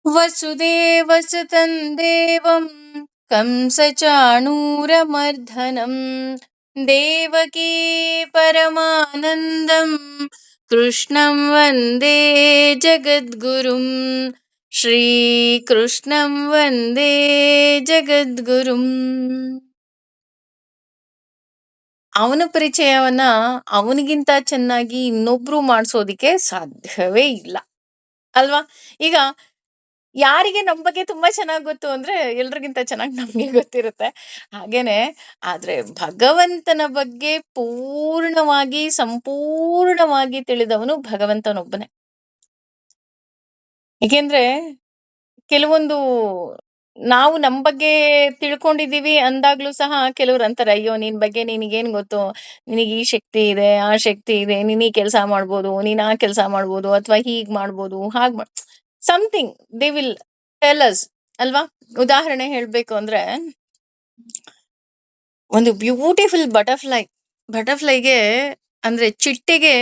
ವಸುದೇವಸುತಂ ದೇವಂ ಕಂಸಚಾಣೂರಮರ್ಧನಂ ದೇವಕೀ ಪರಮಾನಂದಂ ಕೃಷ್ಣಂ ವಂದೇ ಜಗದ್ಗುರುಂ ಶ್ರೀಕೃಷ್ಣಂ ವಂದೇ ಜಗದ್ಗುರುಂ. ಅವನ ಪರಿಚಯವನ್ನ ಅವನಿಗಿಂತ ಚೆನ್ನಾಗಿ ಇನ್ನೊಬ್ರು ಮಾಡಿಸೋದಿಕ್ಕೆ ಸಾಧ್ಯವೇ ಇಲ್ಲ ಅಲ್ವಾ? ಈಗ ಯಾರಿಗೆ ನಮ್ಮ ಬಗ್ಗೆ ತುಂಬಾ ಚೆನ್ನಾಗಿ ಗೊತ್ತು ಅಂದ್ರೆ ಎಲ್ರಿಗಿಂತ ಚೆನ್ನಾಗಿ ನಮ್ಗೆ ಗೊತ್ತಿರುತ್ತೆ. ಹಾಗೇನೆ ಆದ್ರೆ ಭಗವಂತನ ಬಗ್ಗೆ ಪೂರ್ಣವಾಗಿ ಸಂಪೂರ್ಣವಾಗಿ ತಿಳಿದವನು ಭಗವಂತನೊಬ್ಬನೇ. ಏಕೆಂದ್ರೆ ಕೆಲವೊಂದು ನಾವು ನಮ್ ಬಗ್ಗೆ ತಿಳ್ಕೊಂಡಿದೀವಿ ಅಂದಾಗ್ಲೂ ಸಹ ಕೆಲವ್ರು ಅಂತಾರೆ, ಅಯ್ಯೋ ನಿನ್ ಬಗ್ಗೆ ನಿನಗೇನ್ ಗೊತ್ತು, ನಿನಗೆ ಈ ಶಕ್ತಿ ಇದೆ ಆ ಶಕ್ತಿ ಇದೆ, ನೀನ್ ಈ ಕೆಲಸ ಮಾಡ್ಬೋದು, ನೀನ್ ಆ ಕೆಲಸ ಮಾಡ್ಬೋದು, ಅಥವಾ ಹೀಗ್ ಮಾಡ್ಬೋದು ಹಾಗ್ something they will tell us ಅಲ್ವಾ? ಉದಾಹರಣೆ ಹೇಳ್ಬೇಕು ಅಂದ್ರೆ, ಒಂದು ಬ್ಯೂಟಿಫುಲ್ ಬಟರ್ಫ್ಲೈಗೆ ಅಂದ್ರೆ ಚಿಟ್ಟೆಗೆ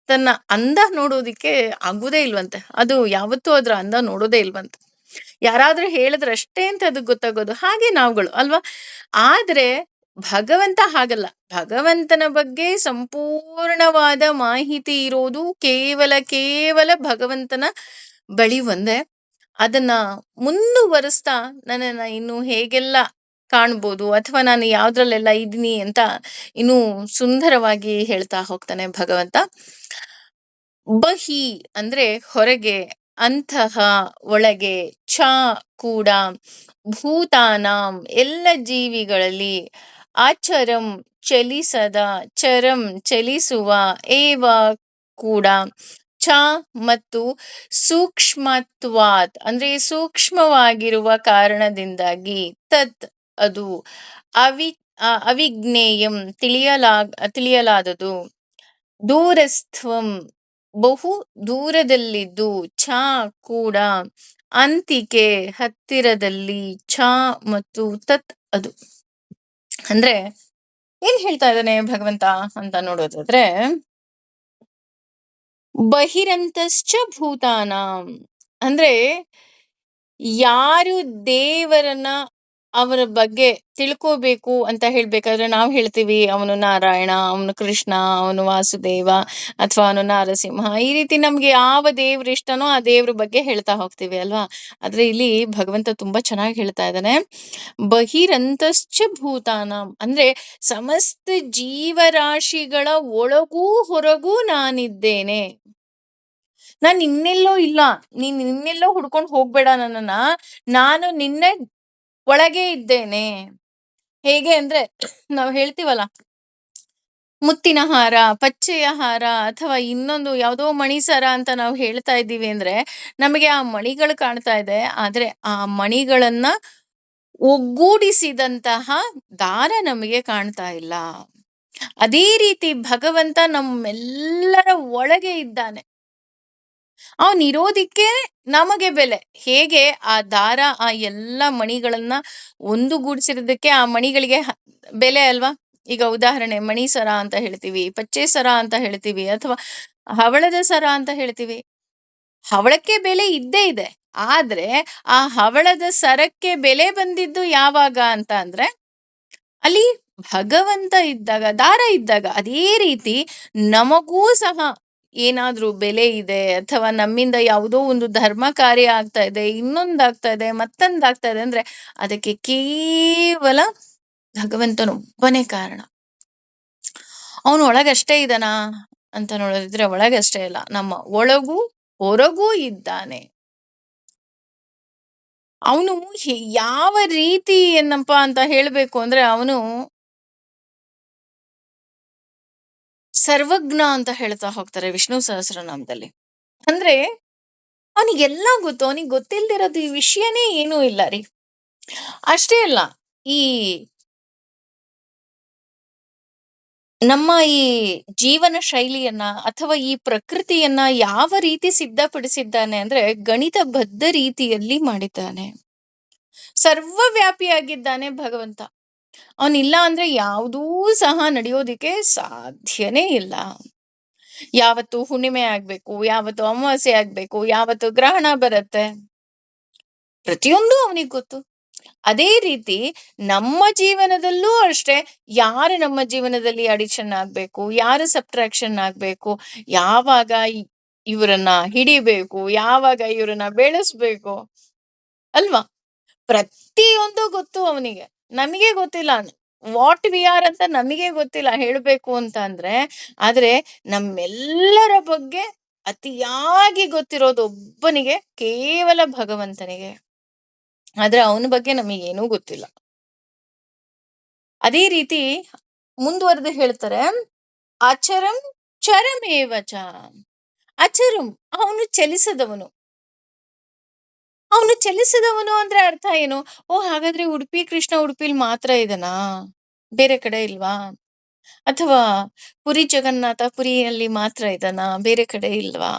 ತನ್ನ ಅಂದ ನೋಡೋದಿಕ್ಕೆ ಆಗುದೇ ಇಲ್ವಂತೆ. ಅದು ಯಾವತ್ತೂ ಅದ್ರ ಅಂದ ನೋಡೋದೇ ಇಲ್ವಂತೆ. ಯಾರಾದ್ರೂ ಹೇಳಿದ್ರೆ ಅಷ್ಟೇ ಅಂತ ಅದಕ್ಕೆ ಗೊತ್ತಾಗೋದು. ಹಾಗೆ ನಾವುಗಳು ಅಲ್ವಾ? ಆದ್ರೆ ಭಗವಂತ ಹಾಗಲ್ಲ. ಭಗವಂತನ ಬಗ್ಗೆ ಸಂಪೂರ್ಣವಾದ ಮಾಹಿತಿ ಇರೋದು ಕೇವಲ ಭಗವಂತನ ಬಳಿ ಒಂದೇ. ಅದನ್ನ ಮುಂದುವರಿಸ್ತಾ ನನ್ನನ್ನ ಇನ್ನು ಹೇಗೆಲ್ಲ ಕಾಣ್ಬೋದು ಅಥವಾ ನಾನು ಯಾವ್ದ್ರಲ್ಲೆಲ್ಲ ಇದೀನಿ ಅಂತ ಇನ್ನೂ ಸುಂದರವಾಗಿ ಹೇಳ್ತಾ ಹೋಗ್ತಾನೆ ಭಗವಂತ. ಬಹಿ ಅಂದ್ರೆ ಹೊರಗೆ, ಅಂತಹ ಒಳಗೆ, ಛ ಕೂಡ, ಭೂತಾನಾಂ ಎಲ್ಲ ಜೀವಿಗಳಲ್ಲಿ, ಆಚರಂ ಚಲಿಸದ, ಚರಂ ಚಲಿಸುವ, ಏವ ಕೂಡ, ಛ ಮತ್ತು ಸೂಕ್ಷ್ಮತ್ವಾತ್ ಅಂದ್ರೆ ಸೂಕ್ಷ್ಮವಾಗಿರುವ ಕಾರಣದಿಂದಾಗಿ, ತತ್ ಅದು, ಅವಿ ಅವಿಜ್ಞೇಯಂ ತಿಳಿಯಲಾದದು, ದೂರಸ್ಥಂ ಬಹು ದೂರದಲ್ಲಿದ್ದು, ಛ ಕೂಡ, ಅಂತಿಕೆ ಹತ್ತಿರದಲ್ಲಿ, ಛ ಮತ್ತು ತತ್ ಅದು. ಅಂದ್ರೆ ಏನ್ ಹೇಳ್ತಾ ಇದ್ದಾನೆ ಭಗವಂತ ಅಂತ ನೋಡೋದಾದ್ರೆ, ಬಹಿರಂತಶ್ಚ ಭೂತಾನಾಂ ಅಂದ್ರೆ ಯಾರು ದೇವರನ್ನ ಅವರ ಬಗ್ಗೆ ತಿಳ್ಕೋಬೇಕು ಅಂತ ಹೇಳ್ಬೇಕಾದ್ರೆ ನಾವು ಹೇಳ್ತೀವಿ ಅವನು ನಾರಾಯಣ, ಅವನು ಕೃಷ್ಣ, ಅವನು ವಾಸುದೇವ, ಅಥವಾ ಅವನು ನಾರಸಿಂಹ. ಈ ರೀತಿ ನಮ್ಗೆ ಯಾವ ದೇವ್ರು ಇಷ್ಟನೋ ಆ ದೇವ್ರ ಬಗ್ಗೆ ಹೇಳ್ತಾ ಹೋಗ್ತೀವಿ ಅಲ್ವಾ? ಆದ್ರೆ ಇಲ್ಲಿ ಭಗವಂತ ತುಂಬಾ ಚೆನ್ನಾಗಿ ಹೇಳ್ತಾ ಇದ್ದಾನೆ, ಬಹಿರಂತಶ್ಚ ಭೂತಾನಾಂ ಅಂದ್ರೆ ಸಮಸ್ತ ಜೀವರಾಶಿಗಳ ಒಳಗೂ ಹೊರಗೂ ನಾನಿದ್ದೇನೆ. ನಾನ್ ಇನ್ನೆಲ್ಲೋ ಇಲ್ಲ, ನೀನ್ ಇನ್ನೆಲ್ಲೋ ಹುಡ್ಕೊಂಡು ಹೋಗ್ಬೇಡ ನನ್ನನ್ನ, ನಾನು ನಿನ್ನ ಒಳಗೆ ಇದ್ದೇನೆ. ಹೇಗೆ ಅಂದ್ರೆ ನಾವ್ ಹೇಳ್ತೀವಲ್ಲ, ಮುತ್ತಿನ ಹಾರ, ಪಚ್ಚೆಯ ಹಾರ, ಅಥವಾ ಇನ್ನೊಂದು ಯಾವ್ದೋ ಮಣಿಸರ ಅಂತ ನಾವು ಹೇಳ್ತಾ ಇದ್ದೀವಿ ಅಂದ್ರೆ ನಮಗೆ ಆ ಮಣಿಗಳು ಕಾಣ್ತಾ ಇದೆ, ಆದ್ರೆ ಆ ಮಣಿಗಳನ್ನ ಒಗ್ಗೂಡಿಸಿದಂತಹ ದಾರ ನಮಗೆ ಕಾಣ್ತಾ ಇಲ್ಲ. ಅದೇ ರೀತಿ ಭಗವಂತ ನಮ್ಮೆಲ್ಲರ ಒಳಗೆ ಇದ್ದಾನೆ. ಅವನಿರೋದಿಕ್ಕೆ ನಮಗೆ ಬೆಲೆ. ಹೇಗೆ ಆ ದಾರ ಆ ಎಲ್ಲ ಮಣಿಗಳನ್ನ ಒಂದುಗೂಡಿಸಿರೋದಕ್ಕೆ ಆ ಮಣಿಗಳಿಗೆ ಬೆಲೆ ಅಲ್ವಾ? ಈಗ ಉದಾಹರಣೆ ಮಣಿ ಸರ ಅಂತ ಹೇಳ್ತೀವಿ, ಪಚ್ಚೆ ಸರ ಅಂತ ಹೇಳ್ತೀವಿ, ಅಥವಾ ಹವಳದ ಸರ ಅಂತ ಹೇಳ್ತೀವಿ. ಹವಳಕ್ಕೆ ಬೆಲೆ ಇದ್ದೇ ಇದೆ. ಆದ್ರೆ ಆ ಹವಳದ ಸರಕ್ಕೆ ಬೆಲೆ ಬಂದಿದ್ದು ಯಾವಾಗ ಅಂತ ಅಂದ್ರೆ ಅಲ್ಲಿ ಭಗವಂತ ಇದ್ದಾಗ, ದಾರ ಇದ್ದಾಗ. ಅದೇ ರೀತಿ ನಮಗೂ ಸಹ ಏನಾದ್ರೂ ಬೆಲೆ ಇದೆ, ಅಥವಾ ನಮ್ಮಿಂದ ಯಾವುದೋ ಒಂದು ಧರ್ಮ ಕಾರ್ಯ ಆಗ್ತಾ ಇದೆ, ಇನ್ನೊಂದಾಗ್ತಾ ಇದೆ, ಮತ್ತೊಂದಾಗ್ತಾ ಇದೆ ಅಂದ್ರೆ ಅದಕ್ಕೆ ಕೇವಲ ಭಗವಂತನೊಬ್ಬನೇ ಕಾರಣ. ಅವನು ಒಳಗಷ್ಟೇ ಇದ್ದಾನಾ ಅಂತ ನೋಡೋದಿದ್ರೆ ಒಳಗಷ್ಟೇ ಇಲ್ಲ, ನಮ್ಮ ಒಳಗೂ ಹೊರಗೂ ಇದ್ದಾನೆ. ಅವನು ಯಾವ ರೀತಿ ಏನಪ್ಪಾ ಅಂತ ಹೇಳ್ಬೇಕು ಅಂದ್ರೆ ಅವನು ಸರ್ವಜ್ಞ ಅಂತ ಹೇಳ್ತಾ ಹೋಗ್ತಾರೆ ವಿಷ್ಣು ಸಹಸ್ರನಾಮದಲ್ಲಿ. ಅಂದ್ರೆ ಅವನಿಗೆಲ್ಲ ಗೊತ್ತು, ಅವನಿಗೆ ಗೊತ್ತಿಲ್ದಿರೋದು ಈ ವಿಷಯನೇ ಏನೂ ಇಲ್ಲ ರೀ. ಅಷ್ಟೇ ಅಲ್ಲ, ಈ ನಮ್ಮ ಈ ಜೀವನ ಶೈಲಿಯನ್ನ ಅಥವಾ ಈ ಪ್ರಕೃತಿಯನ್ನ ಯಾವ ರೀತಿ ಸಿದ್ಧಪಡಿಸಿದ್ದಾನೆ ಅಂದ್ರೆ ಗಣಿತಬದ್ಧ ರೀತಿಯಲ್ಲಿ ಮಾಡಿದ್ದಾನೆ. ಸರ್ವವ್ಯಾಪಿಯಾಗಿದ್ದಾನೆ ಭಗವಂತ. ಅವನಿಲ್ಲ ಅಂದ್ರೆ ಯಾವುದೂ ಸಹ ನಡೆಯೋದಿಕ್ಕೆ ಸಾಧ್ಯನೇ ಇಲ್ಲ. ಯಾವತ್ತು ಹುಣ್ಣಿಮೆ ಆಗ್ಬೇಕು, ಯಾವತ್ತು ಅಮಾವಾಸ್ಯೆ ಆಗ್ಬೇಕು, ಯಾವತ್ತು ಗ್ರಹಣ ಬರುತ್ತೆ, ಪ್ರತಿಯೊಂದು ಅವನಿಗೆ ಗೊತ್ತು. ಅದೇ ರೀತಿ ನಮ್ಮ ಜೀವನದಲ್ಲೂ ಅಷ್ಟೇ, ಯಾರು ನಮ್ಮ ಜೀವನದಲ್ಲಿ ಅಡಿಕ್ಷನ್ ಆಗ್ಬೇಕು, ಯಾರು ಸಬ್ಟ್ರಾಕ್ಷನ್ ಆಗ್ಬೇಕು, ಯಾವಾಗ ಇವರನ್ನ ಹಿಡಿಬೇಕು, ಯಾವಾಗ ಇವರನ್ನ ಬೆಳೆಸ್ಬೇಕು, ಅಲ್ವಾ? ಪ್ರತಿಯೊಂದು ಗೊತ್ತು ಅವನಿಗೆ. ನಮಗೆ ಗೊತ್ತಿಲ್ಲ ವಾಟ್ ವಿ ಆರ್ ಅಂತ, ನಮಗೆ ಗೊತ್ತಿಲ್ಲ ಹೇಳ್ಬೇಕು ಅಂತ ಅಂದ್ರೆ. ಆದ್ರೆ ನಮ್ಮೆಲ್ಲರ ಬಗ್ಗೆ ಅತಿಯಾಗಿ ಗೊತ್ತಿರೋದು ಒಬ್ಬನಿಗೆ, ಕೇವಲ ಭಗವಂತನಿಗೆ. ಆದ್ರೆ ಅವನ ಬಗ್ಗೆ ನಮಗೇನೂ ಗೊತ್ತಿಲ್ಲ. ಅದೇ ರೀತಿ ಮುಂದುವರೆದು ಹೇಳ್ತಾರೆ, ಅಚರಂ ಚರಮೇವಚ. ಅಚರಂ, ಅವನು ಚಲಿಸದವನು. ಅವನು ಚಲಿಸದವನು ಅಂದ್ರೆ ಅರ್ಥ ಏನು? ಓ, ಹಾಗಾದ್ರೆ ಉಡುಪಿ ಕೃಷ್ಣ ಉಡುಪಿಲಿ ಮಾತ್ರ ಇದನಾ, ಬೇರೆ ಕಡೆ ಇಲ್ವಾ? ಅಥವಾ ಪುರಿ ಜಗನ್ನಾಥ ಪುರಿಯಲ್ಲಿ ಮಾತ್ರ ಇದನಾ, ಬೇರೆ ಕಡೆ ಇಲ್ವಾ?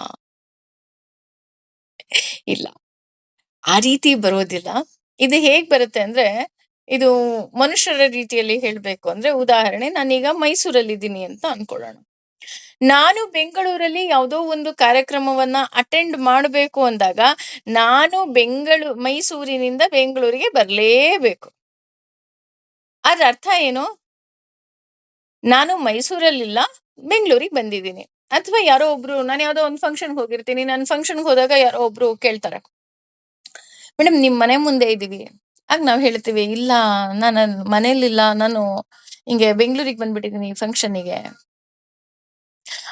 ಇಲ್ಲ, ಆ ರೀತಿ ಬರೋದಿಲ್ಲ. ಇದು ಹೇಗ್ ಬರುತ್ತೆ ಅಂದ್ರೆ, ಇದು ಮನುಷ್ಯರ ರೀತಿಯಲ್ಲಿ ಹೇಳ್ಬೇಕು ಅಂದ್ರೆ, ಉದಾಹರಣೆ, ನಾನೀಗ ಮೈಸೂರಲ್ಲಿ ಇದ್ದೀನಿ ಅಂತ ಅನ್ಕೊಳ್ಳೋಣ. ನಾನು ಬೆಂಗಳೂರಲ್ಲಿ ಯಾವುದೋ ಒಂದು ಕಾರ್ಯಕ್ರಮವನ್ನ ಅಟೆಂಡ್ ಮಾಡಬೇಕು ಅಂದಾಗ, ನಾನು ಮೈಸೂರಿನಿಂದ ಬೆಂಗಳೂರಿಗೆ ಬರಲೇಬೇಕು. ಅದ್ರ ಅರ್ಥ ಏನು? ನಾನು ಮೈಸೂರಲ್ಲಿಲ್ಲ, ಬೆಂಗಳೂರಿಗೆ ಬಂದಿದ್ದೀನಿ. ಅಥವಾ ಯಾರೋ ಒಬ್ರು, ನಾನು ಯಾವ್ದೋ ಒಂದು ಫಂಕ್ಷನ್ ಹೋಗಿರ್ತೀನಿ, ನಾನು ಫಂಕ್ಷನ್ಗೆ ಹೋದಾಗ ಯಾರೋ ಒಬ್ರು ಕೇಳ್ತಾರೆ, ಮೇಡಮ್ ನಿಮ್ ಮನೆ ಮುಂದೆ ಇದೀವಿ. ಆಗ ನಾವ್ ಹೇಳ್ತೀವಿ, ಇಲ್ಲ, ನಾನು ಮನೇಲಿಲ್ಲ, ನಾನು ಹಿಂಗೆ ಬೆಂಗಳೂರಿಗೆ ಬಂದ್ಬಿಟ್ಟಿದೀನಿ ಫಂಕ್ಷನ್ನಿಗೆ.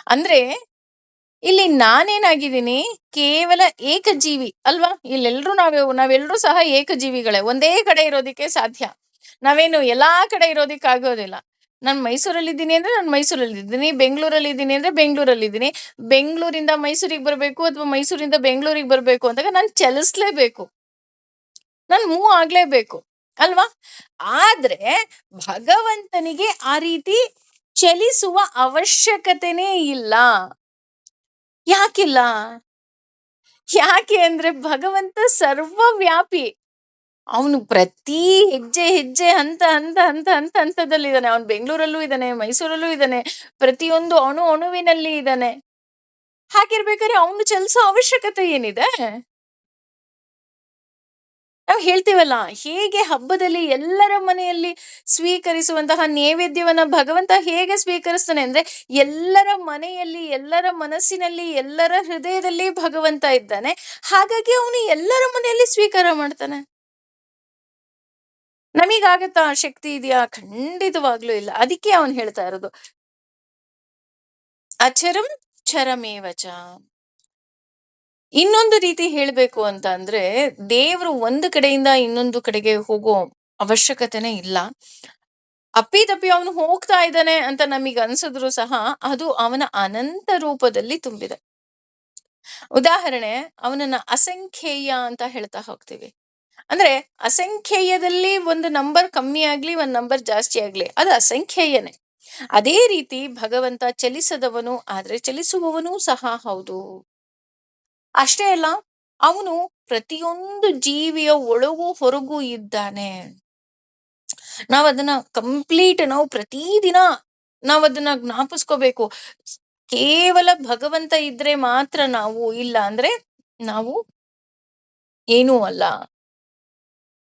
ಅಂದ್ರೆ ಇಲ್ಲಿ ನಾನೇನಾಗಿದ್ದೀನಿ, ಕೇವಲ ಏಕಜೀವಿ ಅಲ್ವಾ? ಇಲ್ಲೆಲ್ರೂ ನಾವೆಲ್ಲರೂ ಸಹ ಏಕಜೀವಿಗಳೇ, ಒಂದೇ ಕಡೆ ಇರೋದಿಕ್ಕೆ ಸಾಧ್ಯ. ನಾವೇನು ಎಲ್ಲಾ ಕಡೆ ಇರೋದಿಕ್ ಆಗೋದಿಲ್ಲ. ನಾನು ಮೈಸೂರಲ್ಲಿ ಇದ್ದೀನಿ ಅಂದ್ರೆ ನಾನು ಮೈಸೂರಲ್ಲಿ ಇದ್ದೀನಿ, ಬೆಂಗಳೂರಲ್ಲಿ ಇದ್ದೀನಿ ಅಂದ್ರೆ ಬೆಂಗಳೂರಲ್ಲಿ ಇದ್ದೀನಿ. ಬೆಂಗಳೂರಿಂದ ಮೈಸೂರಿಗೆ ಬರ್ಬೇಕು ಅಥವಾ ಮೈಸೂರಿಂದ ಬೆಂಗಳೂರಿಗೆ ಬರ್ಬೇಕು ಅಂದಾಗ ನಾನು ಚಲಿಸ್ಲೇಬೇಕು, ನಾನು ಮೂವ್ ಆಗ್ಲೇಬೇಕು, ಅಲ್ವಾ? ಆದ್ರೆ ಭಗವಂತನಿಗೆ ಆ ರೀತಿ ಚಲಿಸುವ ಅವಶ್ಯಕತೆನೇ ಇಲ್ಲ. ಯಾಕಿಲ್ಲ? ಯಾಕೆ ಅಂದ್ರೆ ಭಗವಂತ ಸರ್ವವ್ಯಾಪಿ. ಅವನು ಪ್ರತಿ ಹೆಜ್ಜೆ ಹೆಜ್ಜೆ ಹಂತದಲ್ಲಿದ್ದಾನೆ. ಅವನು ಬೆಂಗಳೂರಲ್ಲೂ ಇದ್ದಾನೆ, ಮೈಸೂರಲ್ಲೂ ಇದ್ದಾನೆ, ಪ್ರತಿಯೊಂದು ಅಣುವಿನಲ್ಲಿ ಇದ್ದಾನೆ. ಹಾಗಿರ್ಬೇಕಾದ್ರೆ ಅವನು ಚಲಿಸೋ ಅವಶ್ಯಕತೆ ಏನಿದೆ? ನಾವು ಹೇಳ್ತೀವಲ್ಲ, ಹೇಗೆ ಹಬ್ಬದಲ್ಲಿ ಎಲ್ಲರ ಮನೆಯಲ್ಲಿ ಸ್ವೀಕರಿಸುವಂತಹ ನೈವೇದ್ಯವನ್ನ ಭಗವಂತ ಹೇಗೆ ಸ್ವೀಕರಿಸ್ತಾನೆ ಅಂದ್ರೆ, ಎಲ್ಲರ ಮನೆಯಲ್ಲಿ, ಎಲ್ಲರ ಮನಸ್ಸಿನಲ್ಲಿ, ಎಲ್ಲರ ಹೃದಯದಲ್ಲಿ ಭಗವಂತ ಇದ್ದಾನೆ. ಹಾಗಾಗಿ ಅವನು ಎಲ್ಲರ ಮನೆಯಲ್ಲಿ ಸ್ವೀಕಾರ ಮಾಡ್ತಾನೆ. ನಮಗಾಗತ್ತಾ? ಶಕ್ತಿ ಇದೆಯಾ? ಖಂಡಿತವಾಗ್ಲೂ ಇಲ್ಲ. ಅದಕ್ಕೆ ಅವನು ಹೇಳ್ತಾ ಇರೋದು ಅಚರಂ ಚರಮೇವಚ. ಇನ್ನೊಂದು ರೀತಿ ಹೇಳ್ಬೇಕು ಅಂತ ಅಂದ್ರೆ, ದೇವರು ಒಂದು ಕಡೆಯಿಂದ ಇನ್ನೊಂದು ಕಡೆಗೆ ಹೋಗೋ ಅವಶ್ಯಕತೆನೇ ಇಲ್ಲ. ಅಪ್ಪಿತಪ್ಪಿ ಅವನು ಹೋಗ್ತಾ ಇದ್ದಾನೆ ಅಂತ ನಮಗೆ ಅನ್ಸಿದ್ರು ಸಹ ಅದು ಅವನ ಅನಂತ ರೂಪದಲ್ಲಿ ತುಂಬಿದೆ. ಉದಾಹರಣೆ, ಅವನನ್ನ ಅಸಂಖ್ಯೇಯ ಅಂತ ಹೇಳ್ತಾ ಹೋಗ್ತೀವಿ. ಅಂದ್ರೆ ಅಸಂಖ್ಯೇಯದಲ್ಲಿ ಒಂದು ನಂಬರ್ ಕಮ್ಮಿ ಆಗ್ಲಿ, ಒಂದ್ ನಂಬರ್ ಜಾಸ್ತಿ ಆಗ್ಲಿ, ಅದು ಅಸಂಖ್ಯೇಯನೇ. ಅದೇ ರೀತಿ ಭಗವಂತ ಚಲಿಸದವನು, ಆದ್ರೆ ಚಲಿಸುವವನೂ ಸಹ ಹೌದು. ಅಷ್ಟೇ ಅಲ್ಲ, ಅವನು ಪ್ರತಿಯೊಂದು ಜೀವಿಯ ಒಳಗೂ ಹೊರಗೂ ಇದ್ದಾನೆ. ನಾವು ಪ್ರತಿದಿನ ಅದನ್ನ ಜ್ಞಾಪಿಸ್ಕೋಬೇಕು. ಕೇವಲ ಭಗವಂತ ಇದ್ರೆ ಮಾತ್ರ ನಾವು, ಇಲ್ಲ ಅಂದ್ರೆ ನಾವು ಏನೂ ಅಲ್ಲ.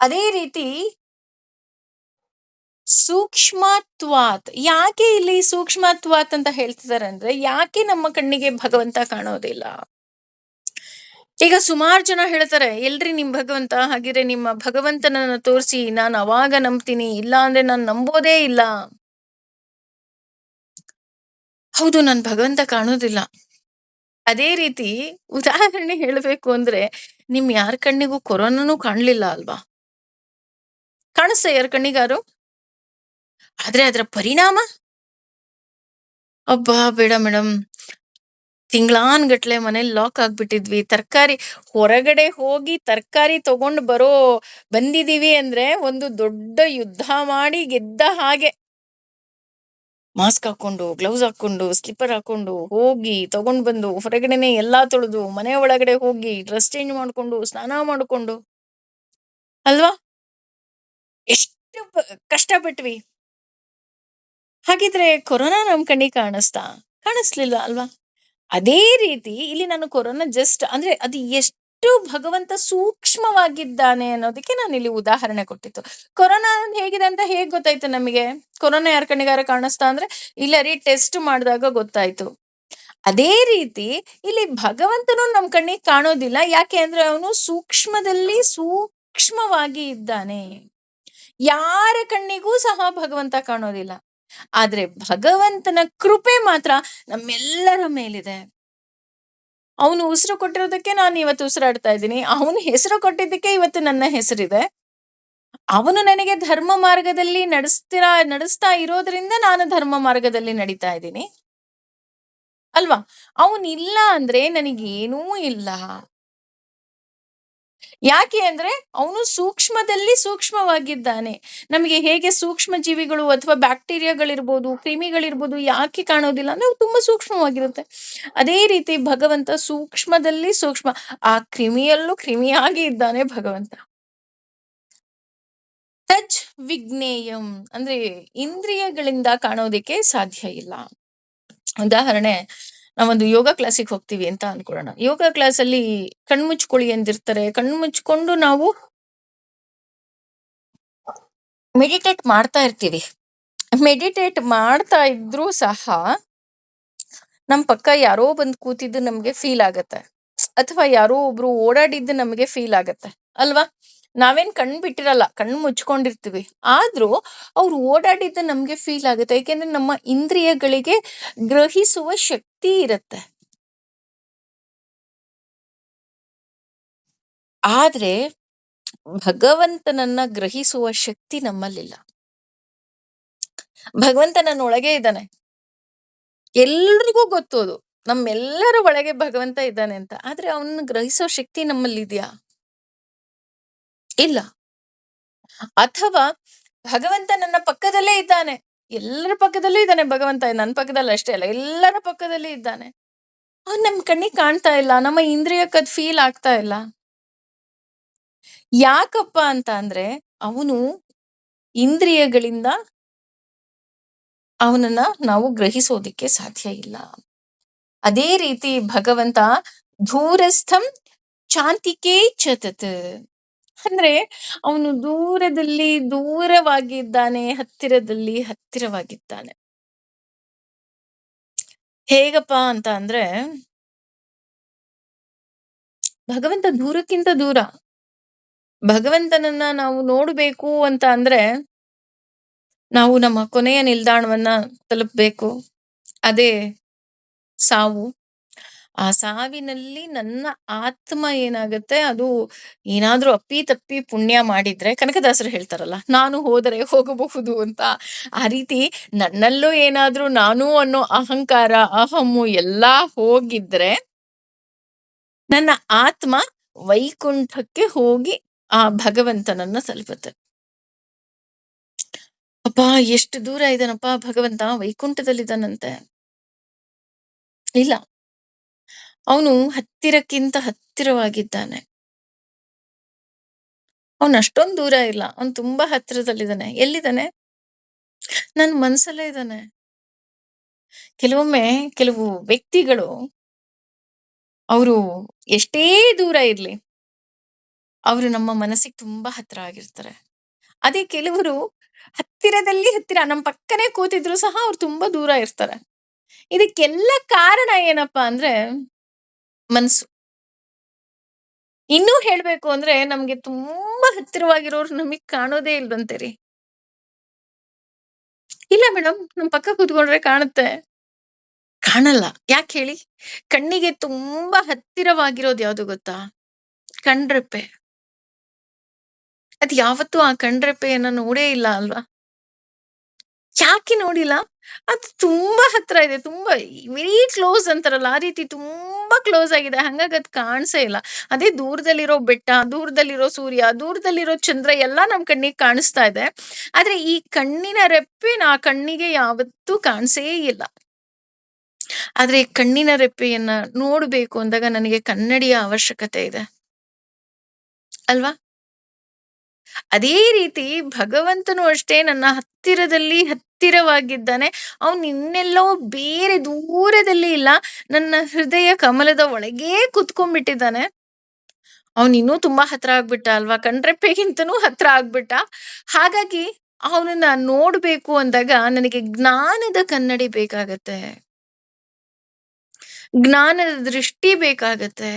ಅದೇ ರೀತಿ ಸೂಕ್ಷ್ಮತ್ವಾತ್. ಯಾಕೆ ಇಲ್ಲಿ ಸೂಕ್ಷ್ಮತ್ವಾತ್ ಅಂತ ಹೇಳ್ತಿದ್ದಾರೆ ಅಂದ್ರೆ, ಯಾಕೆ ನಮ್ಮ ಕಣ್ಣಿಗೆ ಭಗವಂತ ಕಾಣೋದಿಲ್ಲ? ಈಗ ಸುಮಾರು ಜನ ಹೇಳ್ತಾರೆ, ಎಲ್ರಿ ನಿಮ್ ಭಗವಂತ, ಹಾಗಿದ್ರೆ ನಿಮ್ಮ ಭಗವಂತನನ್ನ ತೋರಿಸಿ, ನಾನು ಅವಾಗ ನಂಬ್ತೀನಿ, ಇಲ್ಲ ಅಂದ್ರೆ ನಾನು ನಂಬೋದೇ ಇಲ್ಲ. ಹೌದು, ನನ್ ಭಗವಂತ ಕಾಣೋದಿಲ್ಲ. ಅದೇ ರೀತಿ ಉದಾಹರಣೆ ಹೇಳ್ಬೇಕು ಅಂದ್ರೆ, ನಿಮ್ ಯಾರ ಕಣ್ಣಿಗೂ ಕೊರೋನಾನು ಕಾಣ್ಲಿಲ್ಲ ಅಲ್ವಾ? ಕಾಣಿಸ್ತಾ ಯಾರ ಕಣ್ಣಿಗಾರು? ಆದ್ರೆ ಅದರ ಪರಿಣಾಮ, ಅಬ್ಬಾ ಬೇಡ ಮೇಡಮ್, ತಿಂಗಳಾನ್ಗಟ್ಲೆ ಮನೇಲಿ ಲಾಕ್ ಆಗ್ಬಿಟ್ಟಿದ್ವಿ. ಹೊರಗಡೆ ಹೋಗಿ ತರಕಾರಿ ತಗೊಂಡು ಬಂದಿದೀವಿ ಅಂದ್ರೆ ಒಂದು ದೊಡ್ಡ ಯುದ್ಧ ಮಾಡಿ ಗೆದ್ದ ಹಾಗೆ. ಮಾಸ್ಕ್ ಹಾಕೊಂಡು, ಗ್ಲೌಸ್ ಹಾಕೊಂಡು, ಸ್ಲಿಪ್ಪರ್ ಹಾಕೊಂಡು ಹೋಗಿ ತಗೊಂಡ್ ಬಂದು, ಹೊರಗಡೆನೆ ಎಲ್ಲಾ ತೊಳೆದು, ಮನೆ ಒಳಗಡೆ ಹೋಗಿ ಡ್ರೆಸ್ ಚೇಂಜ್ ಮಾಡ್ಕೊಂಡು, ಸ್ನಾನ ಮಾಡ್ಕೊಂಡು, ಅಲ್ವಾ? ಎಷ್ಟು ಕಷ್ಟಪಟ್ವಿ. ಹಾಗಿದ್ರೆ ಕೊರೋನಾ ನಮ್ ಕಣ್ಣಿಗೆ ಕಾಣಿಸ್ಲಿಲ್ಲ ಅಲ್ವಾ? ಅದೇ ರೀತಿ ಇಲ್ಲಿ ನಾನು ಕೊರೋನಾ ಜಸ್ಟ್ ಅಂದ್ರೆ ಅದು ಎಷ್ಟು ಎಷ್ಟು ಭಗವಂತ ಸೂಕ್ಷ್ಮವಾಗಿದ್ದಾನೆ ಅನ್ನೋದಕ್ಕೆ ನಾನು ಇಲ್ಲಿ ಉದಾಹರಣೆ ಕೊಟ್ಟಿತ್ತು. ಕೊರೋನಾ ಹೇಗಿದೆ ಅಂತ ಹೇಗ್ ಗೊತ್ತಾಯ್ತು ನಮಗೆ? ಕೊರೋನಾ ಯಾರ ಕಣ್ಣಿಗಾರ ಕಾಣಿಸ್ತಾ ಅಂದ್ರೆ ಇಲ್ಲ ರೀ, ಟೆಸ್ಟ್ ಮಾಡಿದಾಗ ಗೊತ್ತಾಯ್ತು. ಅದೇ ರೀತಿ ಇಲ್ಲಿ ಭಗವಂತನು ನಮ್ ಕಣ್ಣಿಗೆ ಕಾಣೋದಿಲ್ಲ. ಯಾಕೆ ಅಂದ್ರೆ ಅವನು ಸೂಕ್ಷ್ಮದಲ್ಲಿ ಸೂಕ್ಷ್ಮವಾಗಿ ಇದ್ದಾನೆ. ಯಾರ ಕಣ್ಣಿಗೂ ಸಹ ಭಗವಂತ ಕಾಣೋದಿಲ್ಲ. ಆದ್ರೆ ಭಗವಂತನ ಕೃಪೆ ಮಾತ್ರ ನಮ್ಮೆಲ್ಲರ ಮೇಲಿದೆ. ಅವನು ಉಸಿರು ಕೊಟ್ಟಿರೋದಕ್ಕೆ ನಾನು ಇವತ್ತು ಉಸಿರಾಡ್ತಾ ಇದ್ದೀನಿ. ಅವನು ಹೆಸರು ಕೊಟ್ಟಿದ್ದಕ್ಕೆ ಇವತ್ತು ನನ್ನ ಹೆಸರಿದೆ. ಅವನು ನನಗೆ ಧರ್ಮ ಮಾರ್ಗದಲ್ಲಿ ನಡೆಸ್ತಾ ಇರೋದ್ರಿಂದ ನಾನು ಧರ್ಮ ಮಾರ್ಗದಲ್ಲಿ ನಡೀತಾ ಇದ್ದೀನಿ ಅಲ್ವಾ? ಅವನಿಲ್ಲ ಅಂದ್ರೆ ನನಗೇನೂ ಇಲ್ಲ. ಯಾಕೆ ಅಂದ್ರೆ ಅವನು ಸೂಕ್ಷ್ಮದಲ್ಲಿ ಸೂಕ್ಷ್ಮವಾಗಿದ್ದಾನೆ. ನಮಗೆ ಹೇಗೆ ಸೂಕ್ಷ್ಮ ಜೀವಿಗಳು ಅಥವಾ ಬ್ಯಾಕ್ಟೀರಿಯಾಗಳಿರ್ಬೋದು, ಕ್ರಿಮಿಗಳಿರ್ಬೋದು ಯಾಕೆ ಕಾಣೋದಿಲ್ಲ ಅಂದ್ರೆ ಅವು ತುಂಬಾ ಸೂಕ್ಷ್ಮವಾಗಿರುತ್ತೆ. ಅದೇ ರೀತಿ ಭಗವಂತ ಸೂಕ್ಷ್ಮದಲ್ಲಿ ಸೂಕ್ಷ್ಮ. ಆ ಕ್ರಿಮಿಯಲ್ಲೂ ಕ್ರಿಮಿಯಾಗಿ ಇದ್ದಾನೆ ಭಗವಂತ. ತಜ್ ವಿಜ್ಞೇಯಂ ಅಂದ್ರೆ ಇಂದ್ರಿಯಗಳಿಂದ ಕಾಣೋದಿಕ್ಕೆ ಸಾಧ್ಯ ಇಲ್ಲ. ಉದಾಹರಣೆ, ನಾವೊಂದು ಯೋಗ ಕ್ಲಾಸಿಗೆ ಹೋಗ್ತೀವಿ ಅಂತ ಅನ್ಕೊಳ್ಳೋಣ. ಯೋಗ ಕ್ಲಾಸ್ ಅಲ್ಲಿ ಕಣ್ಮುಚ್ಕೊಳ್ಳಿ ಎಂದಿರ್ತಾರೆ. ಕಣ್ಮುಚ್ಕೊಂಡು ನಾವು ಮೆಡಿಟೇಟ್ ಮಾಡ್ತಾ ಇರ್ತೀವಿ. ಮೆಡಿಟೇಟ್ ಮಾಡ್ತಾ ಇದ್ರೂ ಸಹ ನಮ್ ಪಕ್ಕ ಯಾರೋ ಬಂದು ಕೂತಿದ್ದು ನಮ್ಗೆ ಫೀಲ್ ಆಗತ್ತೆ, ಅಥವಾ ಯಾರೋ ಒಬ್ರು ಓಡಾಡಿದ್ದು ನಮ್ಗೆ ಫೀಲ್ ಆಗತ್ತೆ ಅಲ್ವಾ? ನಾವೇನ್ ಕಣ್ ಬಿಟ್ಟಿರಲ್ಲ, ಕಣ್ಣು ಮುಚ್ಕೊಂಡಿರ್ತೀವಿ, ಆದ್ರೂ ಅವ್ರು ಓಡಾಡಿದ್ದು ನಮ್ಗೆ ಫೀಲ್ ಆಗುತ್ತೆ. ಯಾಕೆಂದ್ರೆ ನಮ್ಮ ಇಂದ್ರಿಯಗಳಿಗೆ ಗ್ರಹಿಸುವ ಶಕ್ತಿ ಇರತ್ತೆ. ಆದ್ರೆ ಭಗವಂತನನ್ನ ಗ್ರಹಿಸುವ ಶಕ್ತಿ ನಮ್ಮಲ್ಲಿಲ್ಲ. ಭಗವಂತ ನನ್ನ ಒಳಗೆ ಇದ್ದಾನೆ, ಎಲ್ರಿಗೂ ಗೊತ್ತೋದು, ನಮ್ಮೆಲ್ಲರ ಒಳಗೆ ಭಗವಂತ ಇದ್ದಾನೆ ಅಂತ. ಆದ್ರೆ ಅವನನ್ನ ಗ್ರಹಿಸೋ ಶಕ್ತಿ ನಮ್ಮಲ್ಲಿ ಇದೆಯಾ? ಇಲ್ಲ. ಅಥವಾ ಭಗವಂತ ನನ್ನ ಪಕ್ಕದಲ್ಲೇ ಇದ್ದಾನೆ, ಎಲ್ಲರ ಪಕ್ಕದಲ್ಲೂ ಇದ್ದಾನೆ ಭಗವಂತ, ನನ್ನ ಪಕ್ಕದಲ್ಲಿ ಅಷ್ಟೇ ಅಲ್ಲ, ಎಲ್ಲರ ಪಕ್ಕದಲ್ಲಿ ಇದ್ದಾನೆ. ಅವ್ನು ನಮ್ ಕಣ್ಣಿಗೆ ಕಾಣ್ತಾ ಇಲ್ಲ, ನಮ್ಮ ಇಂದ್ರಿಯಕ್ಕೆ ಅದ್ ಫೀಲ್ ಆಗ್ತಾ ಇಲ್ಲ. ಯಾಕಪ್ಪ ಅಂತ ಅಂದ್ರೆ ಅವನು ಇಂದ್ರಿಯಗಳಿಂದ ಅವನನ್ನ ನಾವು ಗ್ರಹಿಸೋದಿಕ್ಕೆ ಸಾಧ್ಯ ಇಲ್ಲ. ಅದೇ ರೀತಿ ಭಗವಂತ ದೂರಸ್ಥಂ ಚಾಂತಿಕೇ ಚತತ್ ಅಂದ್ರೆ ಅವನು ದೂರದಲ್ಲಿ ದೂರವಾಗಿದ್ದಾನೆ, ಹತ್ತಿರದಲ್ಲಿ ಹತ್ತಿರವಾಗಿದ್ದಾನೆ. ಹೇಗಪ್ಪ ಅಂತ ಅಂದ್ರೆ ಭಗವಂತ ದೂರಕ್ಕಿಂತ ದೂರ. ಭಗವಂತನನ್ನ ನಾವು ನೋಡ್ಬೇಕು ಅಂತ ಅಂದ್ರೆ ನಾವು ನಮ್ಮ ಕೊನೆಯ ನಿಲ್ದಾಣವನ್ನ ತಲುಪಬೇಕು, ಅದೇ ಸಾವು. ಆ ಸಾವಿನಲ್ಲಿ ನನ್ನ ಆತ್ಮ ಏನಾಗುತ್ತೆ, ಅದು ಏನಾದ್ರೂ ಅಪ್ಪಿ ತಪ್ಪಿ ಪುಣ್ಯ ಮಾಡಿದ್ರೆ, ಕನಕದಾಸರು ಹೇಳ್ತಾರಲ್ಲ, ನಾನು ಹೋದರೆ ಹೋಗಬಹುದು ಅಂತ, ಆ ರೀತಿ ನನ್ನಲ್ಲೂ ಏನಾದ್ರೂ ನಾನು ಅನ್ನೋ ಅಹಂಕಾರ, ಅಹಮ್ಮು ಎಲ್ಲಾ ಹೋಗಿದ್ರೆ ನನ್ನ ಆತ್ಮ ವೈಕುಂಠಕ್ಕೆ ಹೋಗಿ ಆ ಭಗವಂತನನ್ನ ತಲುಪುತ್ತೆ. ಅಪ್ಪ, ಎಷ್ಟು ದೂರ ಇದ್ದಾನಪ್ಪ ಭಗವಂತ, ವೈಕುಂಠದಲ್ಲಿದ್ದಾನಂತೆ. ಇಲ್ಲ, ಅವನು ಹತ್ತಿರಕ್ಕಿಂತ ಹತ್ತಿರವಾಗಿದ್ದಾನೆ. ಅವನು ಅಷ್ಟೊಂದು ದೂರ ಇಲ್ಲ, ಅವನು ತುಂಬಾ ಹತ್ತಿರದಲ್ಲಿದ್ದಾನೆ. ಎಲ್ಲಿದ್ದಾನೆ? ನನ್ನ ಮನ್ಸಲ್ಲೇ ಇದ್ದಾನೆ. ಕೆಲವೊಮ್ಮೆ ಕೆಲವು ವ್ಯಕ್ತಿಗಳು ಅವರು ಎಷ್ಟೇ ದೂರ ಇರ್ಲಿ, ಅವರು ನಮ್ಮ ಮನಸ್ಸಿಗೆ ತುಂಬಾ ಹತ್ತಿರ ಆಗಿರ್ತಾರೆ. ಅದೇ ಕೆಲವರು ಹತ್ತಿರದಲ್ಲಿ ಹತ್ತಿರ ನಮ್ಮ ಪಕ್ಕನೆ ಕೂತಿದ್ರು ಸಹ ಅವ್ರು ತುಂಬಾ ದೂರ ಇರ್ತಾರೆ. ಇದಕ್ಕೆಲ್ಲ ಕಾರಣ ಏನಪ್ಪಾ ಅಂದ್ರೆ ಮನ್ಸು. ಇನ್ನೂ ಹೇಳ್ಬೇಕು ಅಂದ್ರೆ ನಮ್ಗೆ ತುಂಬಾ ಹತ್ತಿರವಾಗಿರೋರು ನಮಗ್ ಕಾಣೋದೇ ಇಲ್ವಂತೆ ರೀ. ಇಲ್ಲ ಮೇಡಮ್, ನಮ್ ಪಕ್ಕ ಕೂತ್ಕೊಂಡ್ರೆ ಕಾಣುತ್ತೆ. ಕಾಣಲ್ಲ. ಯಾಕೆ ಹೇಳಿ? ಕಣ್ಣಿಗೆ ತುಂಬಾ ಹತ್ತಿರವಾಗಿರೋದು ಯಾವ್ದು ಗೊತ್ತಾ? ಕಣ್ರೆಪ್ಪೆ. ಅದ್ ಯಾವತ್ತೂ ಆ ಕಣ್ರೆಪ್ಪೆಯನ್ನ ನೋಡೇ ಇಲ್ಲ ಅಲ್ವಾ? ಯಾಕೆ ನೋಡಿಲ್ಲ? ಅದು ತುಂಬಾ ಹತ್ರ ಇದೆ, ತುಂಬಾ ವೆರಿ ಕ್ಲೋಸ್ ಅಂತಾರಲ್ಲ, ಆ ರೀತಿ ತುಂಬಾ ಕ್ಲೋಸ್ ಆಗಿದೆ. ಹಂಗಾಗಿ ಅದ್ ಕಾಣಿಸೇ ಇಲ್ಲ. ಅದೇ ದೂರದಲ್ಲಿರೋ ಬೆಟ್ಟ, ದೂರದಲ್ಲಿರೋ ಸೂರ್ಯ, ದೂರದಲ್ಲಿರೋ ಚಂದ್ರ ಎಲ್ಲ ನಮ್ ಕಣ್ಣಿಗೆ ಕಾಣಿಸ್ತಾ ಇದೆ. ಆದ್ರೆ ಈ ಕಣ್ಣಿನ ರೆಪ್ಪೆ ಆ ಕಣ್ಣಿಗೆ ಯಾವತ್ತೂ ಕಾಣಿಸೇ ಇಲ್ಲ. ಆದ್ರೆ ಈ ಕಣ್ಣಿನ ರೆಪ್ಪೆಯನ್ನ ನೋಡ್ಬೇಕು ಅಂದಾಗ ನನಗೆ ಕನ್ನಡಿಯ ಅವಶ್ಯಕತೆ ಇದೆ ಅಲ್ವಾ? ಅದೇ ರೀತಿ ಭಗವಂತನು ಅಷ್ಟೇ ನನ್ನ ಹತ್ತಿರದಲ್ಲಿ ಹತ್ತಿರವಾಗಿದ್ದಾನೆ. ಅವನು ಇನ್ನೆಲ್ಲೋ ಬೇರೆ ದೂರದಲ್ಲಿ ಇಲ್ಲ, ನನ್ನ ಹೃದಯ ಕಮಲದ ಒಳಗೇ ಕುತ್ಕೊಂಡ್ಬಿಟ್ಟಿದ್ದಾನೆ. ಅವನಿನ್ನೂ ತುಂಬಾ ಹತ್ರ ಆಗ್ಬಿಟ್ಟ ಅಲ್ವಾ? ಕಣ್ರೆಪ್ಪೆಗಿಂತನೂ ಹತ್ರ ಆಗ್ಬಿಟ್ಟ. ಹಾಗಾಗಿ ಅವನನ್ನ ನೋಡ್ಬೇಕು ಅಂದಾಗ ನನಗೆ ಜ್ಞಾನದ ಕನ್ನಡಿ ಬೇಕಾಗತ್ತೆ. ಜ್ಞಾನದ ದೃಷ್ಟಿ ಬೇಕಾಗತ್ತೆ.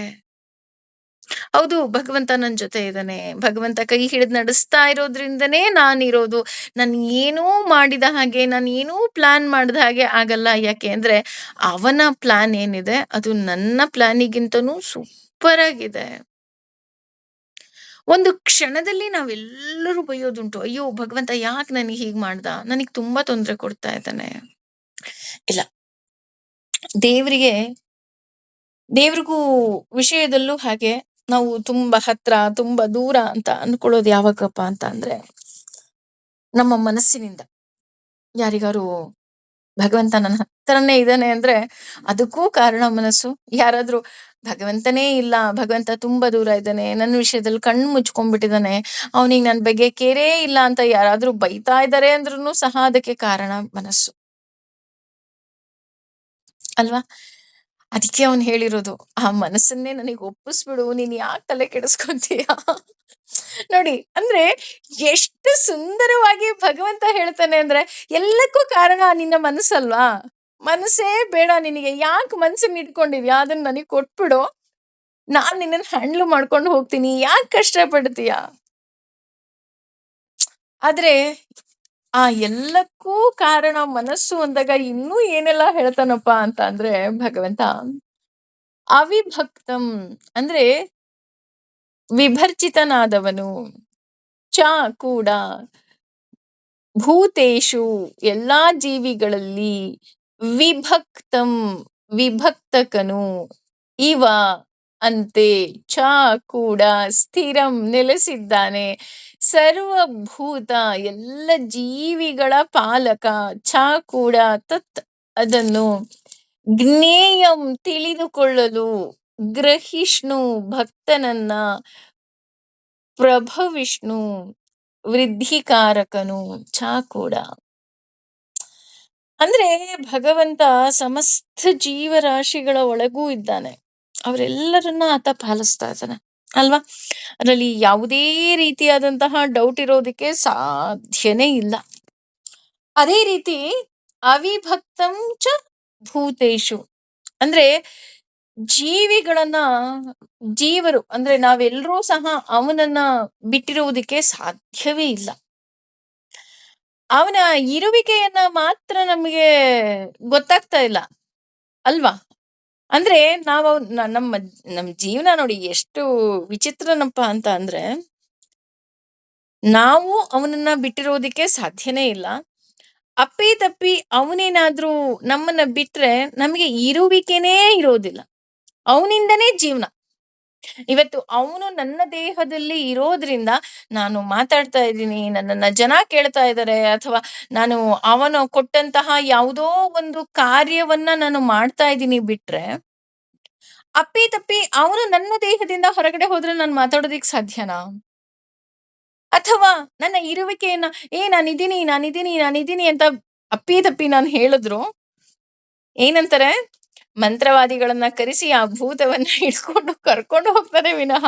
ಹೌದು, ಭಗವಂತ ನನ್ ಜೊತೆ ಇದ್ದಾನೆ. ಭಗವಂತ ಕೈ ಹಿಡಿದು ನಡೆಸ್ತಾ ಇರೋದ್ರಿಂದನೇ ನಾನಿರೋದು. ನಾನು ಏನೂ ಮಾಡಿದ ಹಾಗೆ, ನಾನು ಏನೂ ಪ್ಲಾನ್ ಮಾಡಿದ ಹಾಗೆ ಆಗಲ್ಲ. ಯಾಕೆ ಅಂದ್ರೆ, ಅವನ ಪ್ಲಾನ್ ಏನಿದೆ ಅದು ನನ್ನ ಪ್ಲಾನಿಗಿಂತನೂ ಸೂಪರ್ ಆಗಿದೆ. ಒಂದು ಕ್ಷಣದಲ್ಲಿ ನಾವೆಲ್ಲರೂ ಬೈಯೋದುಂಟು. ಅಯ್ಯೋ ಭಗವಂತ ಯಾಕೆ ನನಗೆ ಹೀಗ್ ಮಾಡ್ದ? ನನಗೆ ತುಂಬಾ ತೊಂದರೆ ಕೊಡ್ತಾ ಇದ್ದಾನೆ. ಇಲ್ಲ, ದೇವರಿಗೆ ದೇವ್ರಿಗೂ ವಿಷಯದಲ್ಲೂ ಹಾಗೆ ನಾವು ತುಂಬಾ ಹತ್ರ, ತುಂಬಾ ದೂರ ಅಂತ ಅನ್ಕೊಳ್ಳೋದು ಯಾವಾಗಪ್ಪ ಅಂತ ಅಂದ್ರೆ, ನಮ್ಮ ಮನಸ್ಸಿನಿಂದ. ಯಾರಿಗಾರು ಭಗವಂತ ನನ್ನ ಹತ್ರನೇ ಇದ್ದಾನೆ ಅಂದ್ರೆ ಅದಕ್ಕೂ ಕಾರಣ ಮನಸ್ಸು. ಯಾರಾದ್ರೂ ಭಗವಂತನೇ ಇಲ್ಲ, ಭಗವಂತ ತುಂಬಾ ದೂರ ಇದ್ದಾನೆ, ನನ್ನ ವಿಷಯದಲ್ಲಿ ಕಣ್ಣು ಮುಚ್ಕೊಂಡ್ಬಿಟ್ಟಿದ್ದಾನೆ, ಅವನಿಗೆ ನನ್ನ ಬಗ್ಗೆ ಕೇರೇ ಇಲ್ಲ ಅಂತ ಯಾರಾದ್ರೂ ಬೈತಾ ಇದ್ದಾರೆ ಅಂದ್ರೂ ಸಹ ಅದಕ್ಕೆ ಕಾರಣ ಮನಸ್ಸು ಅಲ್ವಾ? ಅದಕ್ಕೆ ಅವನು ಹೇಳಿರೋದು, ಆ ಮನಸ್ಸನ್ನೇ ನನಗೆ ಒಪ್ಪಿಸ್ಬಿಡು, ನೀನ್ ಯಾಕೆ ತಲೆ ಕೆಡಿಸ್ಕೊಂತೀಯ? ನೋಡಿ, ಅಂದ್ರೆ ಎಷ್ಟು ಸುಂದರವಾಗಿ ಭಗವಂತ ಹೇಳ್ತಾನೆ ಅಂದ್ರೆ, ಎಲ್ಲಕ್ಕೂ ಕಾರಣ ನಿನ್ನ ಮನಸ್ಸಲ್ವಾ? ಮನಸ್ಸೇ ಬೇಡ ನಿನಗೆ, ಯಾಕೆ ಮನ್ಸನ್ನ ಇಟ್ಕೊಂಡಿದ್ಯಾ? ಅದನ್ನ ನನಗೆ ಕೊಟ್ಬಿಡು, ನಾನ್ ನಿನ್ನನ್ನ ಹ್ಯಾಂಡ್ಲ್ ಮಾಡ್ಕೊಂಡು ಹೋಗ್ತೀನಿ, ಯಾಕೆ ಕಷ್ಟ ಪಡ್ತೀಯ? ಆದ್ರೆ ಆ ಎಲ್ಲಕ್ಕೂ ಕಾರಣ ಮನಸ್ಸು ಅಂದಾಗ ಇನ್ನೂ ಏನೆಲ್ಲ ಹೇಳ್ತಾನಪ್ಪ ಅಂತ ಅಂದ್ರೆ ಭಗವಂತ, ಅವಿಭಕ್ತಂ ಅಂದ್ರೆ ವಿಭರ್ಜಿತನಾದವನು, ಚ ಕೂಡ ಭೂತೇಶು ಎಲ್ಲಾ ಜೀವಿಗಳಲ್ಲಿ, ವಿಭಕ್ತಂ ವಿಭಕ್ತಕನು, ಇವ ಅಂತೆ, ಚ ಕೂಡ ಸ್ಥಿರಂ ನೆಲೆಸಿದ್ದಾನೆ, ಸರ್ವಭೂತ ಎಲ್ಲ ಜೀವಿಗಳ ಪಾಲಕ, ಚ ಕೂಡ ತತ್ ಅದನ್ನು, ಜ್ಞೇಯಂ ತಿಳಿದುಕೊಳ್ಳಲು, ಗ್ರಹಿಷ್ಣು ಭಕ್ತನನ್ನ, ಪ್ರಭವಿಷ್ಣು ವೃದ್ಧಿಕಾರಕನು, ಚ ಕೂಡ ಅಂದ್ರೆ ಭಗವಂತ ಸಮಸ್ತ ಜೀವರಾಶಿಗಳ ಒಳಗೂ ಇದ್ದಾನೆ. ಅವರೆಲ್ಲರನ್ನ ಆತ ಪಾಲಿಸ್ತಾ ಇದ್ದಾನೆ ಅಲ್ವಾ? ಅದರಲ್ಲಿ ಯಾವುದೇ ರೀತಿಯಾದಂತಹ ಡೌಟ್ ಇರೋದಕ್ಕೆ ಸಾಧ್ಯನೇ ಇಲ್ಲ. ಅದೇ ರೀತಿ ಅವಿಭಕ್ತಂ ಚ ಭೂತೇಶು ಅಂದ್ರೆ ಜೀವಿಗಳನ್ನ, ಜೀವರು ಅಂದ್ರೆ ನಾವೆಲ್ಲರೂ ಸಹ ಅವನನ್ನ ಬಿಟ್ಟಿರುವುದಕ್ಕೆ ಸಾಧ್ಯವೇ ಇಲ್ಲ. ಅವನ ಇರುವಿಕೆಯನ್ನ ಮಾತ್ರ ನಮಗೆ ಗೊತ್ತಾಗ್ತಾ ಇಲ್ಲ ಅಲ್ವಾ? ಅಂದ್ರೆ ನಾವು ನಮ್ಮ ಜೀವನ ನೋಡಿ ಎಷ್ಟು ವಿಚಿತ್ರನಪ್ಪ ಅಂತ ಅಂದ್ರೆ, ನಾವು ಅವನನ್ನ ಬಿಟ್ಟಿರೋದಿಕ್ಕೆ ಸಾಧ್ಯನೇ ಇಲ್ಲ. ಅಪ್ಪಿ ತಪ್ಪಿ ಅವನೇನಾದ್ರೂ ನಮ್ಮನ್ನ ಬಿಟ್ರೆ ನಮಗೆ ಇರುವಿಕೆನೇ ಇರೋದಿಲ್ಲ. ಅವನಿಂದನೇ ಜೀವನ. ಇವತ್ತು ಅವನು ನನ್ನ ದೇಹದಲ್ಲಿ ಇರೋದ್ರಿಂದ ನಾನು ಮಾತಾಡ್ತಾ ಇದ್ದೀನಿ, ನನ್ನನ್ನ ಜನ ಕೇಳ್ತಾ ಇದ್ದಾರೆ, ಅಥವಾ ನಾನು ಅವನು ಕೊಟ್ಟಂತಹ ಯಾವುದೋ ಒಂದು ಕಾರ್ಯವನ್ನ ನಾನು ಮಾಡ್ತಾ ಇದ್ದೀನಿ ಬಿಟ್ರೆ, ಅಪ್ಪಿ ತಪ್ಪಿ ಅವನು ನನ್ನ ದೇಹದಿಂದ ಹೊರಗಡೆ ಹೋದ್ರೆ ನಾನು ಮಾತಾಡೋದಿಕ್ ಸಾಧ್ಯನಾ? ಅಥವಾ ನನ್ನ ಇರುವಿಕೆಯನ್ನ ನಾನಿದ್ದೀನಿ ನಾನಿದ್ದೀನಿ ನಾನಿದ್ದೀನಿ ಅಂತ ಅಪ್ಪಿ ತಪ್ಪಿ ನಾನು ಹೇಳಿದ್ರು ಏನಂತಾರೆ, ಮಂತ್ರವಾದಿಗಳನ್ನ ಕರೆಸಿ ಆ ಭೂತವನ್ನ ಹಿಡ್ಕೊಂಡು ಕರ್ಕೊಂಡು ಹೋಗ್ತಾರೆ ವಿನಃ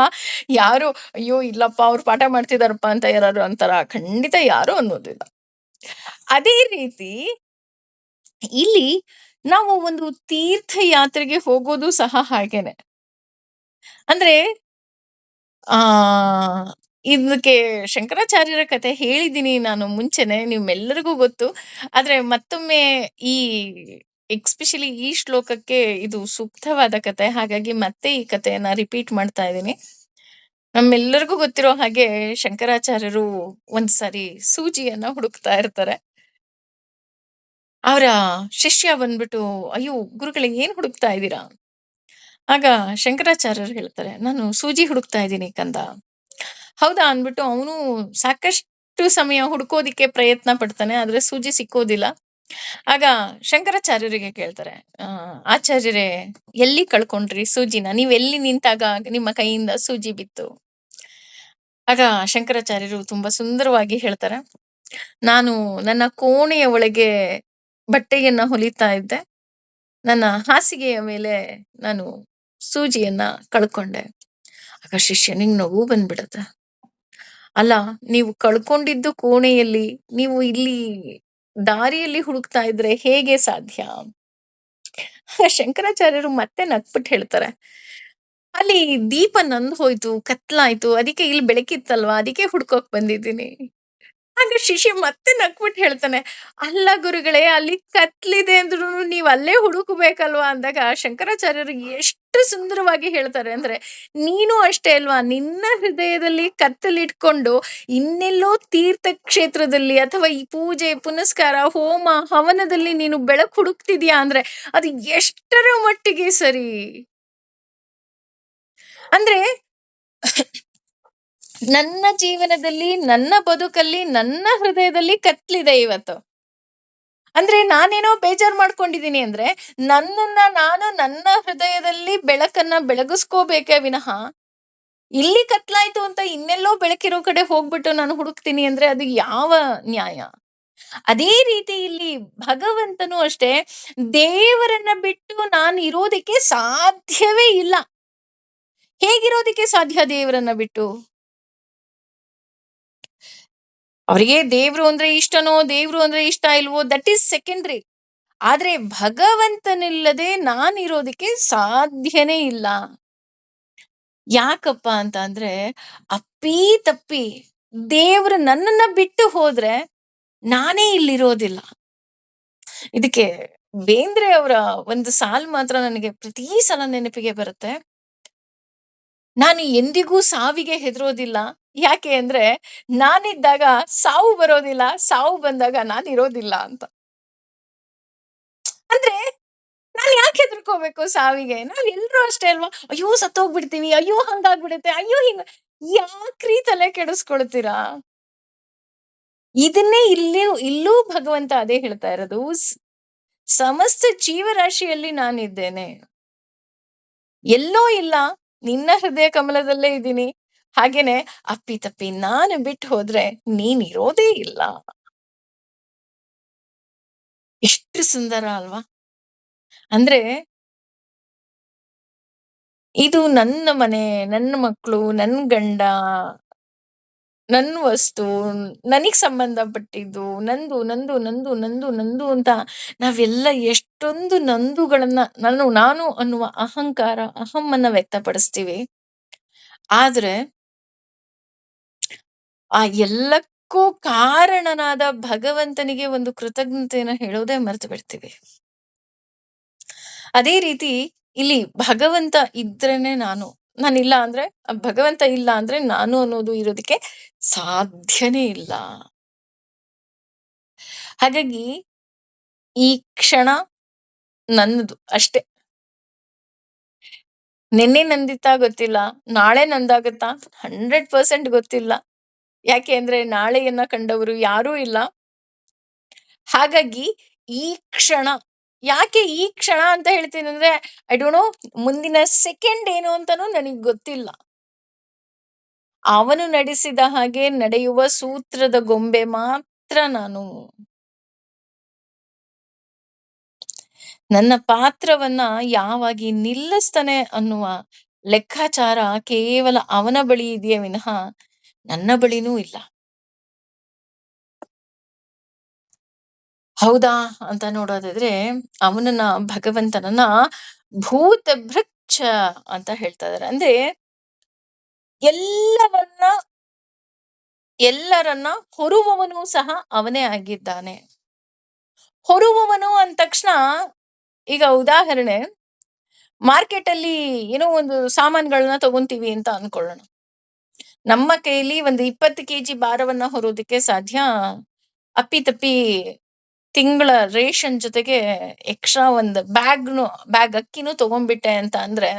ಯಾರು ಅಯ್ಯೋ ಇಲ್ಲಪ್ಪ ಅವ್ರು ಪಾಠ ಮಾಡ್ತಿದಾರಪ್ಪ ಅಂತ ಯಾರು ಅಂತಾರ? ಖಂಡಿತ ಯಾರು ಅನ್ನೋದಿಲ್ಲ. ಅದೇ ರೀತಿ ಇಲ್ಲಿ ನಾವು ಒಂದು ತೀರ್ಥಯಾತ್ರೆಗೆ ಹೋಗೋದು ಸಹ ಹಾಗೇನೆ. ಅಂದ್ರೆ ಆ ಇದಕ್ಕೆ ಶಂಕರಾಚಾರ್ಯರ ಕಥೆ ಹೇಳಿದ್ದೀನಿ ನಾನು ಮುಂಚೆನೆ, ನಿಮ್ಮೆಲ್ಲರಿಗೂ ಗೊತ್ತು. ಆದ್ರೆ ಮತ್ತೊಮ್ಮೆ ಈ ಎಸ್ಪೆಷಲಿ ಈ ಶ್ಲೋಕಕ್ಕೆ ಇದು ಸೂಕ್ತವಾದ ಕಥೆ. ಹಾಗಾಗಿ ಮತ್ತೆ ಈ ಕಥೆಯನ್ನ ರಿಪೀಟ್ ಮಾಡ್ತಾ ಇದ್ದೀನಿ. ನಮ್ಮೆಲ್ಲರಿಗೂ ಗೊತ್ತಿರೋ ಹಾಗೆ ಶಂಕರಾಚಾರ್ಯರು ಒಂದ್ಸರಿ ಸೂಜಿಯನ್ನ ಹುಡುಕ್ತಾ ಇರ್ತಾರೆ. ಅವರ ಶಿಷ್ಯ ಬಂದ್ಬಿಟ್ಟು, ಅಯ್ಯೋ ಗುರುಗಳೇ, ಏನ್ ಹುಡುಕ್ತಾ ಇದ್ದೀರಾ? ಆಗ ಶಂಕರಾಚಾರ್ಯರು ಹೇಳ್ತಾರೆ, ನಾನು ಸೂಜಿ ಹುಡುಕ್ತಾ ಇದ್ದೀನಿ ಕಂದ. ಹೌದಾ ಅಂದ್ಬಿಟ್ಟು ಅವನು ಸಾಕಷ್ಟು ಸಮಯ ಹುಡುಕೋದಿಕ್ಕೆ ಪ್ರಯತ್ನ ಪಡ್ತಾನೆ, ಆದ್ರೆ ಸೂಜಿ ಸಿಕ್ಕೋದಿಲ್ಲ. ಆಗ ಶಂಕರಾಚಾರ್ಯರಿಗೆ ಕೇಳ್ತಾರೆ, ಆಚಾರ್ಯರೇ, ಎಲ್ಲಿ ಕಳ್ಕೊಂಡ್ರಿ ಸೂಜಿನ? ನೀವ್ ಎಲ್ಲಿ ನಿಂತಾಗ ನಿಮ್ಮ ಕೈಯಿಂದ ಸೂಜಿ ಬಿತ್ತು? ಆಗ ಶಂಕರಾಚಾರ್ಯರು ತುಂಬಾ ಸುಂದರವಾಗಿ ಹೇಳ್ತಾರೆ, ನಾನು ನನ್ನ ಕೋಣೆಯ ಒಳಗೆ ಬಟ್ಟೆಯನ್ನ ಹೊಲಿತಾ ಇದ್ದೆ, ನನ್ನ ಹಾಸಿಗೆಯ ಮೇಲೆ ನಾನು ಸೂಜಿಯನ್ನ ಕಳ್ಕೊಂಡೆ. ಆಗ ಶಿಷ್ಯನಿಗೆ ನಗು ಬಂದ್ಬಿಡತ್ತೆ. ಅಲ್ಲ, ನೀವು ಕಳ್ಕೊಂಡಿದ್ದು ಕೋಣೆಯಲ್ಲಿ, ನೀವು ಇಲ್ಲಿ ದಾರಿಯಲ್ಲಿ ಹುಡುಕ್ತಾ ಇದ್ರೆ ಹೇಗೆ ಸಾಧ್ಯ? ಶಂಕರಾಚಾರ್ಯರು ಮತ್ತೆ ನಕ್ಬಿಟ್ಟು ಹೇಳ್ತಾರೆ, ಅಲ್ಲಿ ದೀಪ ನಂದ್ ಹೋಯ್ತು, ಕತ್ಲಾಯ್ತು, ಅದಕ್ಕೆ ಇಲ್ಲಿ ಬೆಳಕಿತ್ತಲ್ವಾ, ಅದಕ್ಕೆ ಹುಡ್ಕೋಕ್ ಬಂದಿದ್ದೀನಿ. ಆಗ ಶಿಷ್ಯ ಮತ್ತೆ ನಕ್ಬಿಟ್ಟು ಹೇಳ್ತಾನೆ, ಅಲ್ಲ ಗುರುಗಳೇ, ಅಲ್ಲಿ ಕತ್ಲಿದೆ ಅಂದ್ರೂನು ನೀವ್ ಅಲ್ಲೇ ಹುಡುಕ್ಬೇಕಲ್ವಾ ಅಂದಾಗ ಶಂಕರಾಚಾರ್ಯರು ಎಷ್ಟು ಸುಂದರವಾಗಿ ಹೇಳ್ತಾರೆ ಅಂದ್ರೆ, ನೀನು ಅಷ್ಟೇ ಅಲ್ವಾ, ನಿನ್ನ ಹೃದಯದಲ್ಲಿ ಕತ್ತಲಿಟ್ಕೊಂಡು ಇನ್ನೆಲ್ಲೋ ತೀರ್ಥ ಕ್ಷೇತ್ರದಲ್ಲಿ ಅಥವಾ ಈ ಪೂಜೆ ಪುನಸ್ಕಾರ ಹೋಮ ಹವನದಲ್ಲಿ ನೀನು ಬೆಳಕು ಹುಡುಕ್ತಿದ್ಯಾ ಅಂದ್ರೆ ಅದು ಎಷ್ಟರ ಮಟ್ಟಿಗೆ ಸರಿ? ಅಂದ್ರೆ ನನ್ನ ಜೀವನದಲ್ಲಿ, ನನ್ನ ಬದುಕಲ್ಲಿ, ನನ್ನ ಹೃದಯದಲ್ಲಿ ಕತ್ಲಿದೆ ಇವತ್ತು. ಅಂದ್ರೆ ನಾನೇನೋ ಬೇಜಾರ್ ಮಾಡ್ಕೊಂಡಿದೀನಿ ಅಂದ್ರೆ, ನನ್ನನ್ನ ನಾನು ನನ್ನ ಹೃದಯದಲ್ಲಿ ಬೆಳಕನ್ನ ಬೆಳಗಿಸ್ಕೋಬೇಕೇ ವಿನಃ, ಇಲ್ಲಿ ಕತ್ಲಾಯ್ತು ಅಂತ ಇನ್ನೆಲ್ಲೋ ಬೆಳಕಿರೋ ಕಡೆ ಹೋಗ್ಬಿಟ್ಟು ನಾನು ಹುಡುಕ್ತೀನಿ ಅಂದ್ರೆ ಅದು ಯಾವ ನ್ಯಾಯ? ಅದೇ ರೀತಿ ಇಲ್ಲಿ ಭಗವಂತನು ಅಷ್ಟೇ, ದೇವರನ್ನ ಬಿಟ್ಟು ನಾನು ಇರೋದಕ್ಕೆ ಸಾಧ್ಯವೇ ಇಲ್ಲ. ಹೇಗಿರೋದಕ್ಕೆ ಸಾಧ್ಯ ದೇವರನ್ನ ಬಿಟ್ಟು? ಅವರಿಗೆ ದೇವ್ರು ಅಂದ್ರೆ ಇಷ್ಟನೋ, ದೇವ್ರು ಅಂದ್ರೆ ಇಷ್ಟ ಇಲ್ವೋ, ದಟ್ ಈಸ್ ಸೆಕೆಂಡ್ರಿ. ಆದ್ರೆ ಭಗವಂತನಿಲ್ಲದೆ ನಾನಿರೋದಕ್ಕೆ ಸಾಧ್ಯನೇ ಇಲ್ಲ. ಯಾಕಪ್ಪ ಅಂತ ಅಂದ್ರೆ, ಅಪ್ಪಿ ತಪ್ಪಿ ದೇವ್ರು ನನ್ನನ್ನ ಬಿಟ್ಟು ಹೋದ್ರೆ ನಾನೇ ಇಲ್ಲಿರೋದಿಲ್ಲ. ಇದಕ್ಕೆ ಬೇಂದ್ರೆ ಅವರ ಒಂದು ಸಾಲು ಮಾತ್ರ ನನಗೆ ಪ್ರತಿ ಸಲ ನೆನಪಿಗೆ ಬರುತ್ತೆ. ನಾನು ಎಂದಿಗೂ ಸಾವಿಗೆ ಹೆದರೋದಿಲ್ಲ. ಯಾಕೆ ಅಂದ್ರೆ, ನಾನಿದ್ದಾಗ ಸಾವು ಬರೋದಿಲ್ಲ, ಸಾವು ಬಂದಾಗ ನಾನಿರೋದಿಲ್ಲ ಅಂತ. ಅಂದ್ರೆ ನಾನ್ ಯಾಕೆ ಹೆದರ್ಕೋಬೇಕು ಸಾವಿಗೆ? ನಾವೆಲ್ರೂ ಅಷ್ಟೇ ಅಲ್ವಾ? ಅಯ್ಯೋ ಸತ್ತೋಗ್ಬಿಡ್ತೀವಿ, ಅಯ್ಯೋ ಹಂಗಾಗ್ಬಿಡುತ್ತೆ, ಅಯ್ಯೋ ಹಿಂಗ, ಯಾಕ್ರೀ ತಲೆ ಕೆಡಿಸ್ಕೊಳ್ತೀರಾ? ಇದನ್ನೇ ಇಲ್ಲೂ ಭಗವಂತ ಅದೇ ಹೇಳ್ತಾ ಇರೋದು. ಸಮಸ್ತ ಜೀವರಾಶಿಯಲ್ಲಿ ನಾನಿದ್ದೇನೆ. ಎಲ್ಲೋ ಇಲ್ಲ, ನಿನ್ನ ಹೃದಯ ಕಮಲದಲ್ಲೇ ಇದ್ದೀನಿ. ಹಾಗೇನೆ ಅಪ್ಪಿತಪ್ಪಿ ನಾನು ಬಿಟ್ಟು ಹೋದ್ರೆ ನೀನಿರೋದೇ ಇಲ್ಲ. ಎಷ್ಟು ಸುಂದರ ಅಲ್ವಾ? ಅಂದ್ರೆ ಇದು ನನ್ನ ಮನೆ, ನನ್ನ ಮಕ್ಳು, ನನ್ ಗಂಡ, ನನ್ ವಸ್ತು, ನನಗ್ ಸಂಬಂಧಪಟ್ಟಿದ್ದು, ನಂದು ನಂದು ನಂದು ನಂದು ನಂದು ಅಂತ ನಾವೆಲ್ಲ ಎಷ್ಟೊಂದು ನಂದುಗಳನ್ನ, ನಾನು ಅನ್ನುವ ಅಹಂಕಾರ, ಅಹಮ್ಮನ್ನ ವ್ಯಕ್ತಪಡಿಸ್ತೀವಿ. ಆದ್ರೆ ಆ ಎಲ್ಲಕ್ಕೂ ಕಾರಣನಾದ ಭಗವಂತನಿಗೆ ಒಂದು ಕೃತಜ್ಞತೆಯನ್ನ ಹೇಳೋದೇ ಮರ್ತು ಬಿಡ್ತೀವಿ. ಅದೇ ರೀತಿ ಇಲ್ಲಿ ಭಗವಂತ ಇದ್ರೇನೆ ನಾನು. ನಾನಿಲ್ಲ ಅಂದ್ರೆ, ಭಗವಂತ ಇಲ್ಲ ಅಂದ್ರೆ ನಾನು ಅನ್ನೋದು ಇರೋದಕ್ಕೆ ಸಾಧ್ಯನೇ ಇಲ್ಲ. ಹಾಗಾಗಿ ಈ ಕ್ಷಣ ನನ್ನದು ಅಷ್ಟೇ. ನಿನ್ನೆ ನಂದಿತ್ತಾ ಗೊತ್ತಿಲ್ಲ, ನಾಳೆ ನಂದಾಗತ್ತಾ 100% ಗೊತ್ತಿಲ್ಲ. ಯಾಕೆ ಅಂದ್ರೆ ನಾಳೆಯನ್ನ ಕಂಡವರು ಯಾರೂ ಇಲ್ಲ. ಹಾಗಾಗಿ ಈ ಕ್ಷಣ, ಯಾಕೆ ಈ ಕ್ಷಣ ಅಂತ ಹೇಳ್ತೀನಿ ಅಂದ್ರೆ, ಐ ಡೋಂಟ್ ನೋ, ಮುಂದಿನ ಸೆಕೆಂಡ್ ಏನು ಅಂತಾನೂ ನನಗ್ ಗೊತ್ತಿಲ್ಲ. ಅವನು ನಡೆಸಿದ ಹಾಗೆ ನಡೆಯುವ ಸೂತ್ರದ ಗೊಂಬೆ ಮಾತ್ರ ನಾನು. ನನ್ನ ಪಾತ್ರವನ್ನ ಯಾವಾಗಿ ನಿಲ್ಲಿಸ್ತಾನೆ ಅನ್ನುವ ಲೆಕ್ಕಾಚಾರ ಕೇವಲ ಅವನ ಬಳಿ ಇದೆಯೇ ವಿನಃ ನನ್ನ ಬಳಿನೂ ಇಲ್ಲ. ಹೌದಾ ಅಂತ ನೋಡೋದಾದ್ರೆ, ಅವನನ್ನ, ಭಗವಂತನನ್ನ ಭೂತ ಭೃಕ್ಷ ಅಂತ ಹೇಳ್ತಾ ಇದಾರೆ. ಅಂದ್ರೆ ಎಲ್ಲವನ್ನ, ಎಲ್ಲರನ್ನ ಹೊರುವವನು ಸಹ ಅವನೇ ಆಗಿದ್ದಾನೆ. ಹೊರುವವನು ಅಂದ ತಕ್ಷಣ, ಈಗ ಉದಾಹರಣೆ, ಮಾರ್ಕೆಟ್ ಅಲ್ಲಿ ಏನೋ ಒಂದು ಸಾಮಾನುಗಳನ್ನ ತಗೊಂತೀವಿ ಅಂತ ಅನ್ಕೊಳ್ಳೋಣ. ನಮ್ಮ ಕೈಲಿ ಒಂದು 20 ಕೆಜಿ ಭಾರವನ್ನ ಹೊರೋದಕ್ಕೆ ಸಾಧ್ಯ. ಅಪ್ಪಿತಪ್ಪಿ ತಿಂಗಳ ರೇಷನ್ ಜೊತೆಗೆ ಎಕ್ಸ್ಟ್ರಾ ಒಂದು ಬ್ಯಾಗ್ ಅಕ್ಕಿನೂ ತಗೊಂಡ್ಬಿಟ್ಟೆ ಅಂತ ಅಂದ್ರೆ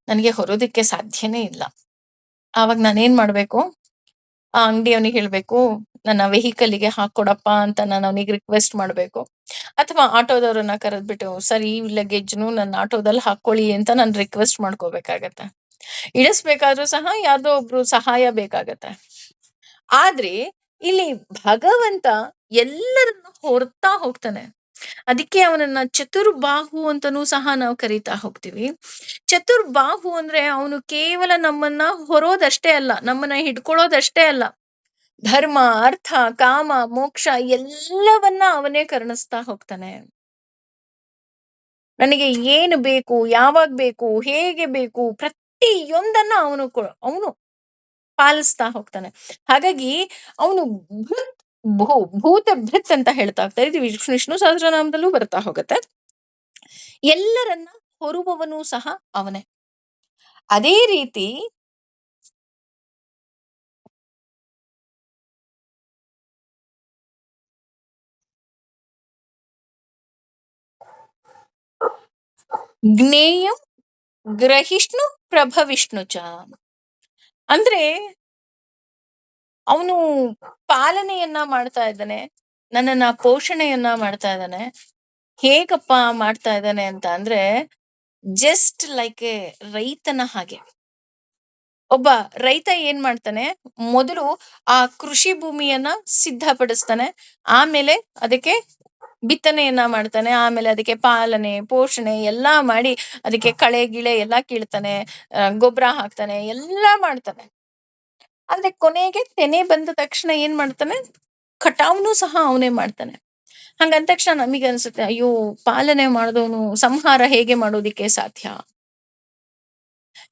ನನಗೆ ಹೊರೋದಕ್ಕೆ ಸಾಧ್ಯನೇ ಇಲ್ಲ. ಆವಾಗ ನಾನೇನ್ ಮಾಡ್ಬೇಕು? ಆ ಅಂಗಡಿಯವನಿಗೆ ಹೇಳ್ಬೇಕು, ನನ್ನ ವೆಹಿಕಲ್ಗೆ ಹಾಕೊಡಪ್ಪ ಅಂತ ನಾನು ಅವನಿಗೆ ರಿಕ್ವೆಸ್ಟ್ ಮಾಡ್ಬೇಕು. ಅಥವಾ ಆಟೋದವ್ರನ್ನ ಕರೆದ್ಬಿಟ್ಟು, ಸರ್ ಈ ಲಗೇಜ್ನು ನನ್ನ ಆಟೋದಲ್ಲಿ ಹಾಕೊಳ್ಳಿ ಅಂತ ನಾನು ರಿಕ್ವೆಸ್ಟ್ ಮಾಡ್ಕೋಬೇಕಾಗತ್ತೆ. ಇಳಿಸ್ಬೇಕಾದ್ರೂ ಸಹ ಯಾರ್ದೋ ಒಬ್ರು ಸಹಾಯ ಬೇಕಾಗತ್ತೆ. ಆದ್ರೆ ಇಲ್ಲಿ ಭಗವಂತ ಎಲ್ಲರನ್ನು ಹೊರ್ತಾ ಹೋಗ್ತಾನೆ. ಅದಕ್ಕೆ ಅವನನ್ನ ಚತುರ್ಬಾಹು ಅಂತನೂ ಸಹ ನಾವು ಕರೀತಾ ಹೋಗ್ತೀವಿ. ಚತುರ್ಬಾಹು ಅಂದ್ರೆ ಅವನು ಕೇವಲ ನಮ್ಮನ್ನ ಹೊರೋದಷ್ಟೇ ಅಲ್ಲ, ನಮ್ಮನ್ನ ಹಿಡ್ಕೊಳ್ಳೋದಷ್ಟೇ ಅಲ್ಲ. ಧರ್ಮ, ಅರ್ಥ, ಕಾಮ, ಮೋಕ್ಷ ಎಲ್ಲವನ್ನ ಅವನೇ ಕರುಣಿಸ್ತಾ ಹೋಗ್ತಾನೆ. ನನಗೆ ಏನು ಬೇಕು, ಯಾವಾಗ ಬೇಕು, ಹೇಗೆ ಬೇಕು, ಪ್ರತಿಯೊಂದನ್ನ ಅವನು ಪಾಲಿಸ್ತಾ ಹೋಗ್ತಾನೆ. ಹಾಗಾಗಿ ಅವನು ಭೃತ್ ಭೂತ ಭೃತ್ ಅಂತ ಹೇಳ್ತಾ ಹೋಗ್ತಾರೆ. ಇದು ವಿಷ್ಣು ಸಹಸ್ರನಾಮದಲ್ಲೂ ಬರ್ತಾ ಹೋಗುತ್ತೆ. ಎಲ್ಲರನ್ನ ಹೊರುವವನು ಸಹ ಅವನೇ. ಅದೇ ರೀತಿ ಜ್ಞೇಯಂ ಗ್ರಹಿಷ್ಣು ಪ್ರಭವಿಷ್ಣು ಚ ಅಂದ್ರೆ ಅವನು ಪಾಲನೆಯನ್ನ ಮಾಡ್ತಾ ಇದ್ದಾನೆ, ನನ್ನನ್ನ ಪೋಷಣೆಯನ್ನ ಮಾಡ್ತಾ ಇದ್ದಾನೆ. ಹೇಗಪ್ಪ ಮಾಡ್ತಾ ಇದ್ದಾನೆ ಅಂತ ಅಂದ್ರೆ, ಜಸ್ಟ್ ಲೈಕ್ ಎ ರೈತನ ಹಾಗೆ. ಒಬ್ಬ ರೈತ ಏನ್ ಮಾಡ್ತಾನೆ, ಮೊದಲು ಆ ಕೃಷಿ ಭೂಮಿಯನ್ನ ಸಿದ್ಧಪಡಿಸ್ತಾನೆ, ಆಮೇಲೆ ಅದಕ್ಕೆ ಬಿತ್ತನೆಯನ್ನ ಮಾಡ್ತಾನೆ, ಆಮೇಲೆ ಅದಕ್ಕೆ ಪಾಲನೆ ಪೋಷಣೆ ಎಲ್ಲಾ ಮಾಡಿ ಅದಕ್ಕೆ ಕಳೆ ಗಿಳೆ ಎಲ್ಲಾ ಕೀಳ್ತಾನೆ, ಗೊಬ್ಬರ ಹಾಕ್ತಾನೆ, ಎಲ್ಲಾ ಮಾಡ್ತಾನೆ. ಆದ್ರೆ ಕೊನೆಗೆ ತೆನೆ ಬಂದ ತಕ್ಷಣ ಏನ್ ಮಾಡ್ತಾನೆ, ಕಟಾವ್ನು ಸಹ ಅವನೇ ಮಾಡ್ತಾನೆ. ಹಂಗಂದ ತಕ್ಷಣ ನಮಗೆ ಅನ್ಸುತ್ತೆ, ಅಯ್ಯೋ, ಪಾಲನೆ ಮಾಡಿದವನು ಸಂಹಾರ ಹೇಗೆ ಮಾಡೋದಿಕ್ಕೆ ಸಾಧ್ಯ?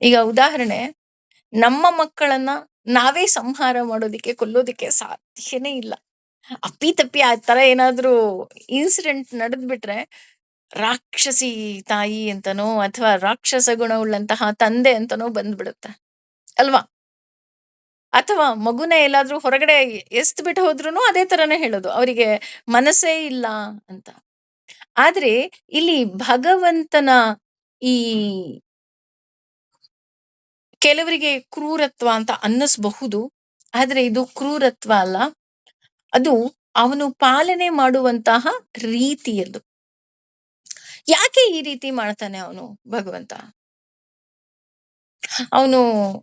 ಈಗ ಉದಾಹರಣೆ, ನಮ್ಮ ಮಕ್ಕಳನ್ನ ನಾವೇ ಸಂಹಾರ ಮಾಡೋದಿಕ್ಕೆ ಕೊಲ್ಲೋದಿಕ್ಕೆ ಸಾಧ್ಯನೇ ಇಲ್ಲ. ಅಪ್ಪಿತಪ್ಪಿ ಆ ತರ ಏನಾದ್ರೂ ಇನ್ಸಿಡೆಂಟ್ ನಡೆದ್ಬಿಟ್ರೆ, ರಾಕ್ಷಸಿ ತಾಯಿ ಅಂತನೋ ಅಥವಾ ರಾಕ್ಷಸ ಗುಣವುಳ್ಳಂತಹ ತಂದೆ ಅಂತನೋ ಬಂದ್ಬಿಡುತ್ತೆ ಅಲ್ವಾ? ಅಥವಾ ಮಗುನ ಎಲ್ಲಾದ್ರೂ ಹೊರಗಡೆ ಎಸ್ತ್ ಬಿಟ್ಟು ಹೋದ್ರುನು ಅದೇ ತರನೇ ಹೇಳೋದು, ಅವರಿಗೆ ಮನಸ್ಸೇ ಇಲ್ಲ ಅಂತ. ಆದ್ರೆ ಇಲ್ಲಿ ಭಗವಂತನ ಈ ಕೆಲವರಿಗೆ ಕ್ರೂರತ್ವ ಅಂತ ಅನ್ನಿಸಬಹುದು, ಆದ್ರೆ ಇದು ಕ್ರೂರತ್ವ ಅಲ್ಲ, ಅದು ಅವನು ಪಾಲನೆ ಮಾಡುವಂತಹ ರೀತಿಯದು. ಯಾಕೆ ಈ ರೀತಿ ಮಾಡ್ತಾನೆ ಅವನು ಭಗವಂತ?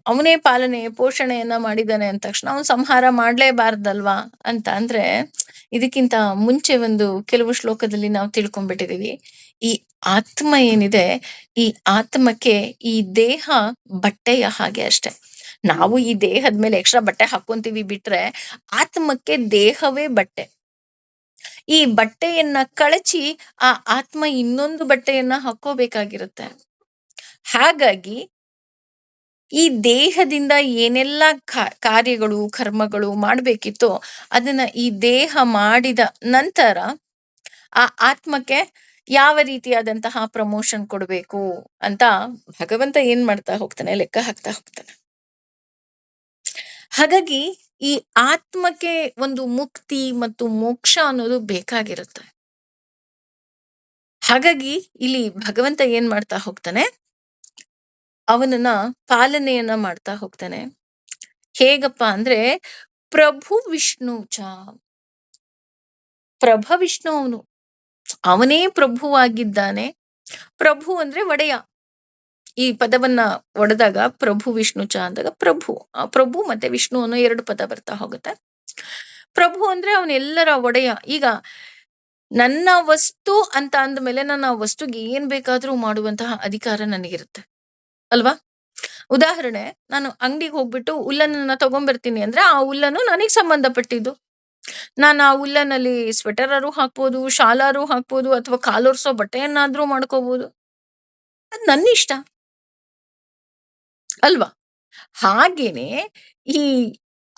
ಅವನೇ ಪಾಲನೆ ಪೋಷಣೆಯನ್ನ ಮಾಡಿದಾನೆ ಅಂದ ತಕ್ಷಣ ಅವನು ಸಂಹಾರ ಮಾಡ್ಲೇಬಾರ್ದಲ್ವಾ ಅಂತ ಅಂದ್ರೆ, ಇದಕ್ಕಿಂತ ಮುಂಚೆ ಒಂದು ಕೆಲವು ಶ್ಲೋಕದಲ್ಲಿ ನಾವು ತಿಳ್ಕೊಂಡ್ಬಿಟ್ಟಿದೀವಿ. ಈ ಆತ್ಮ ಏನಿದೆ, ಈ ಆತ್ಮಕ್ಕೆ ಈ ದೇಹ ಬಟ್ಟೆಯ ಹಾಗೆ ಅಷ್ಟೆ. ನಾವು ಈ ದೇಹದ ಮೇಲೆ ಎಕ್ಸ್ಟ್ರಾ ಬಟ್ಟೆ ಹಾಕೊಂತೀವಿ ಬಿಟ್ರೆ, ಆತ್ಮಕ್ಕೆ ದೇಹವೇ ಬಟ್ಟೆ. ಈ ಬಟ್ಟೆಯನ್ನ ಕಳಚಿ ಆ ಆತ್ಮ ಇನ್ನೊಂದು ಬಟ್ಟೆಯನ್ನ ಹಾಕೋಬೇಕಾಗಿರುತ್ತೆ. ಹಾಗಾಗಿ ಈ ದೇಹದಿಂದ ಏನೆಲ್ಲ ಕಾರ್ಯಗಳು ಕರ್ಮಗಳು ಮಾಡ್ಬೇಕಿತ್ತೋ ಅದನ್ನ ಈ ದೇಹ ಮಾಡಿದ ನಂತರ ಆ ಆತ್ಮಕ್ಕೆ ಯಾವ ರೀತಿಯಾದಂತಹ ಪ್ರಮೋಷನ್ ಕೊಡ್ಬೇಕು ಅಂತ ಭಗವಂತ ಏನ್ ಮಾಡ್ತಾ ಹೋಗ್ತಾನೆ, ಲೆಕ್ಕ ಹಾಕ್ತಾ ಹೋಗ್ತಾನೆ. ಹಾಗಾಗಿ ಈ ಆತ್ಮಕ್ಕೆ ಒಂದು ಮುಕ್ತಿ ಮತ್ತು ಮೋಕ್ಷ ಅನ್ನೋದು ಬೇಕಾಗಿರುತ್ತೆ. ಹಾಗಾಗಿ ಇಲ್ಲಿ ಭಗವಂತ ಏನ್ ಮಾಡ್ತಾ ಹೋಗ್ತಾನೆ, ಅವನನ್ನ ಪಾಲನೆಯನ್ನ ಮಾಡ್ತಾ ಹೋಗ್ತಾನೆ. ಹೇಗಪ್ಪ ಅಂದ್ರೆ, ಪ್ರಭು ವಿಷ್ಣು ಚ, ವಿಷ್ಣು ಅವನೇ ಪ್ರಭುವಾಗಿದ್ದಾನೆ. ಪ್ರಭು ಅಂದ್ರೆ ಒಡೆಯ. ಈ ಪದವನ್ನ ಒಡೆದಾಗ ಪ್ರಭು ವಿಷ್ಣು ಚ ಅಂದಾಗ ಪ್ರಭು ಮತ್ತೆ ವಿಷ್ಣು ಅನ್ನೋ ಎರಡು ಪದ ಬರ್ತಾ ಹೋಗುತ್ತೆ. ಪ್ರಭು ಅಂದ್ರೆ ಅವನೆಲ್ಲರ ಒಡೆಯ. ಈಗ ನನ್ನ ವಸ್ತು ಅಂತ ಅಂದ್ಮೇಲೆ ನಾನು ಆ ವಸ್ತುಗೆ ಏನ್ ಬೇಕಾದ್ರೂ ಮಾಡುವಂತಹ ಅಧಿಕಾರ ನನಗಿರುತ್ತೆ ಅಲ್ವಾ? ಉದಾಹರಣೆ, ನಾನು ಅಂಗಡಿಗೆ ಹೋಗ್ಬಿಟ್ಟು ಉಲ್ಲನ್ನ ತಗೊಂಡ್ಬರ್ತೀನಿ ಅಂದ್ರೆ ಆ ಉಲ್ಲನ್ನು ನನಗೆ ಸಂಬಂಧಪಟ್ಟಿದ್ದು. ನಾನು ಆ ಉಲ್ಲನಲ್ಲಿ ಸ್ವೆಟರ್ ಹಾಕ್ಬೋದು, ಶಾಲಾರು ಹಾಕ್ಬೋದು, ಅಥವಾ ಕಾಲೊರ್ಸೋ ಬಟ್ಟೆಯನ್ನಾದ್ರೂ ಮಾಡ್ಕೋಬಹುದು. ಅದು ನನ್ನ ಇಷ್ಟ ಅಲ್ವಾ? ಹಾಗೇನೆ ಈ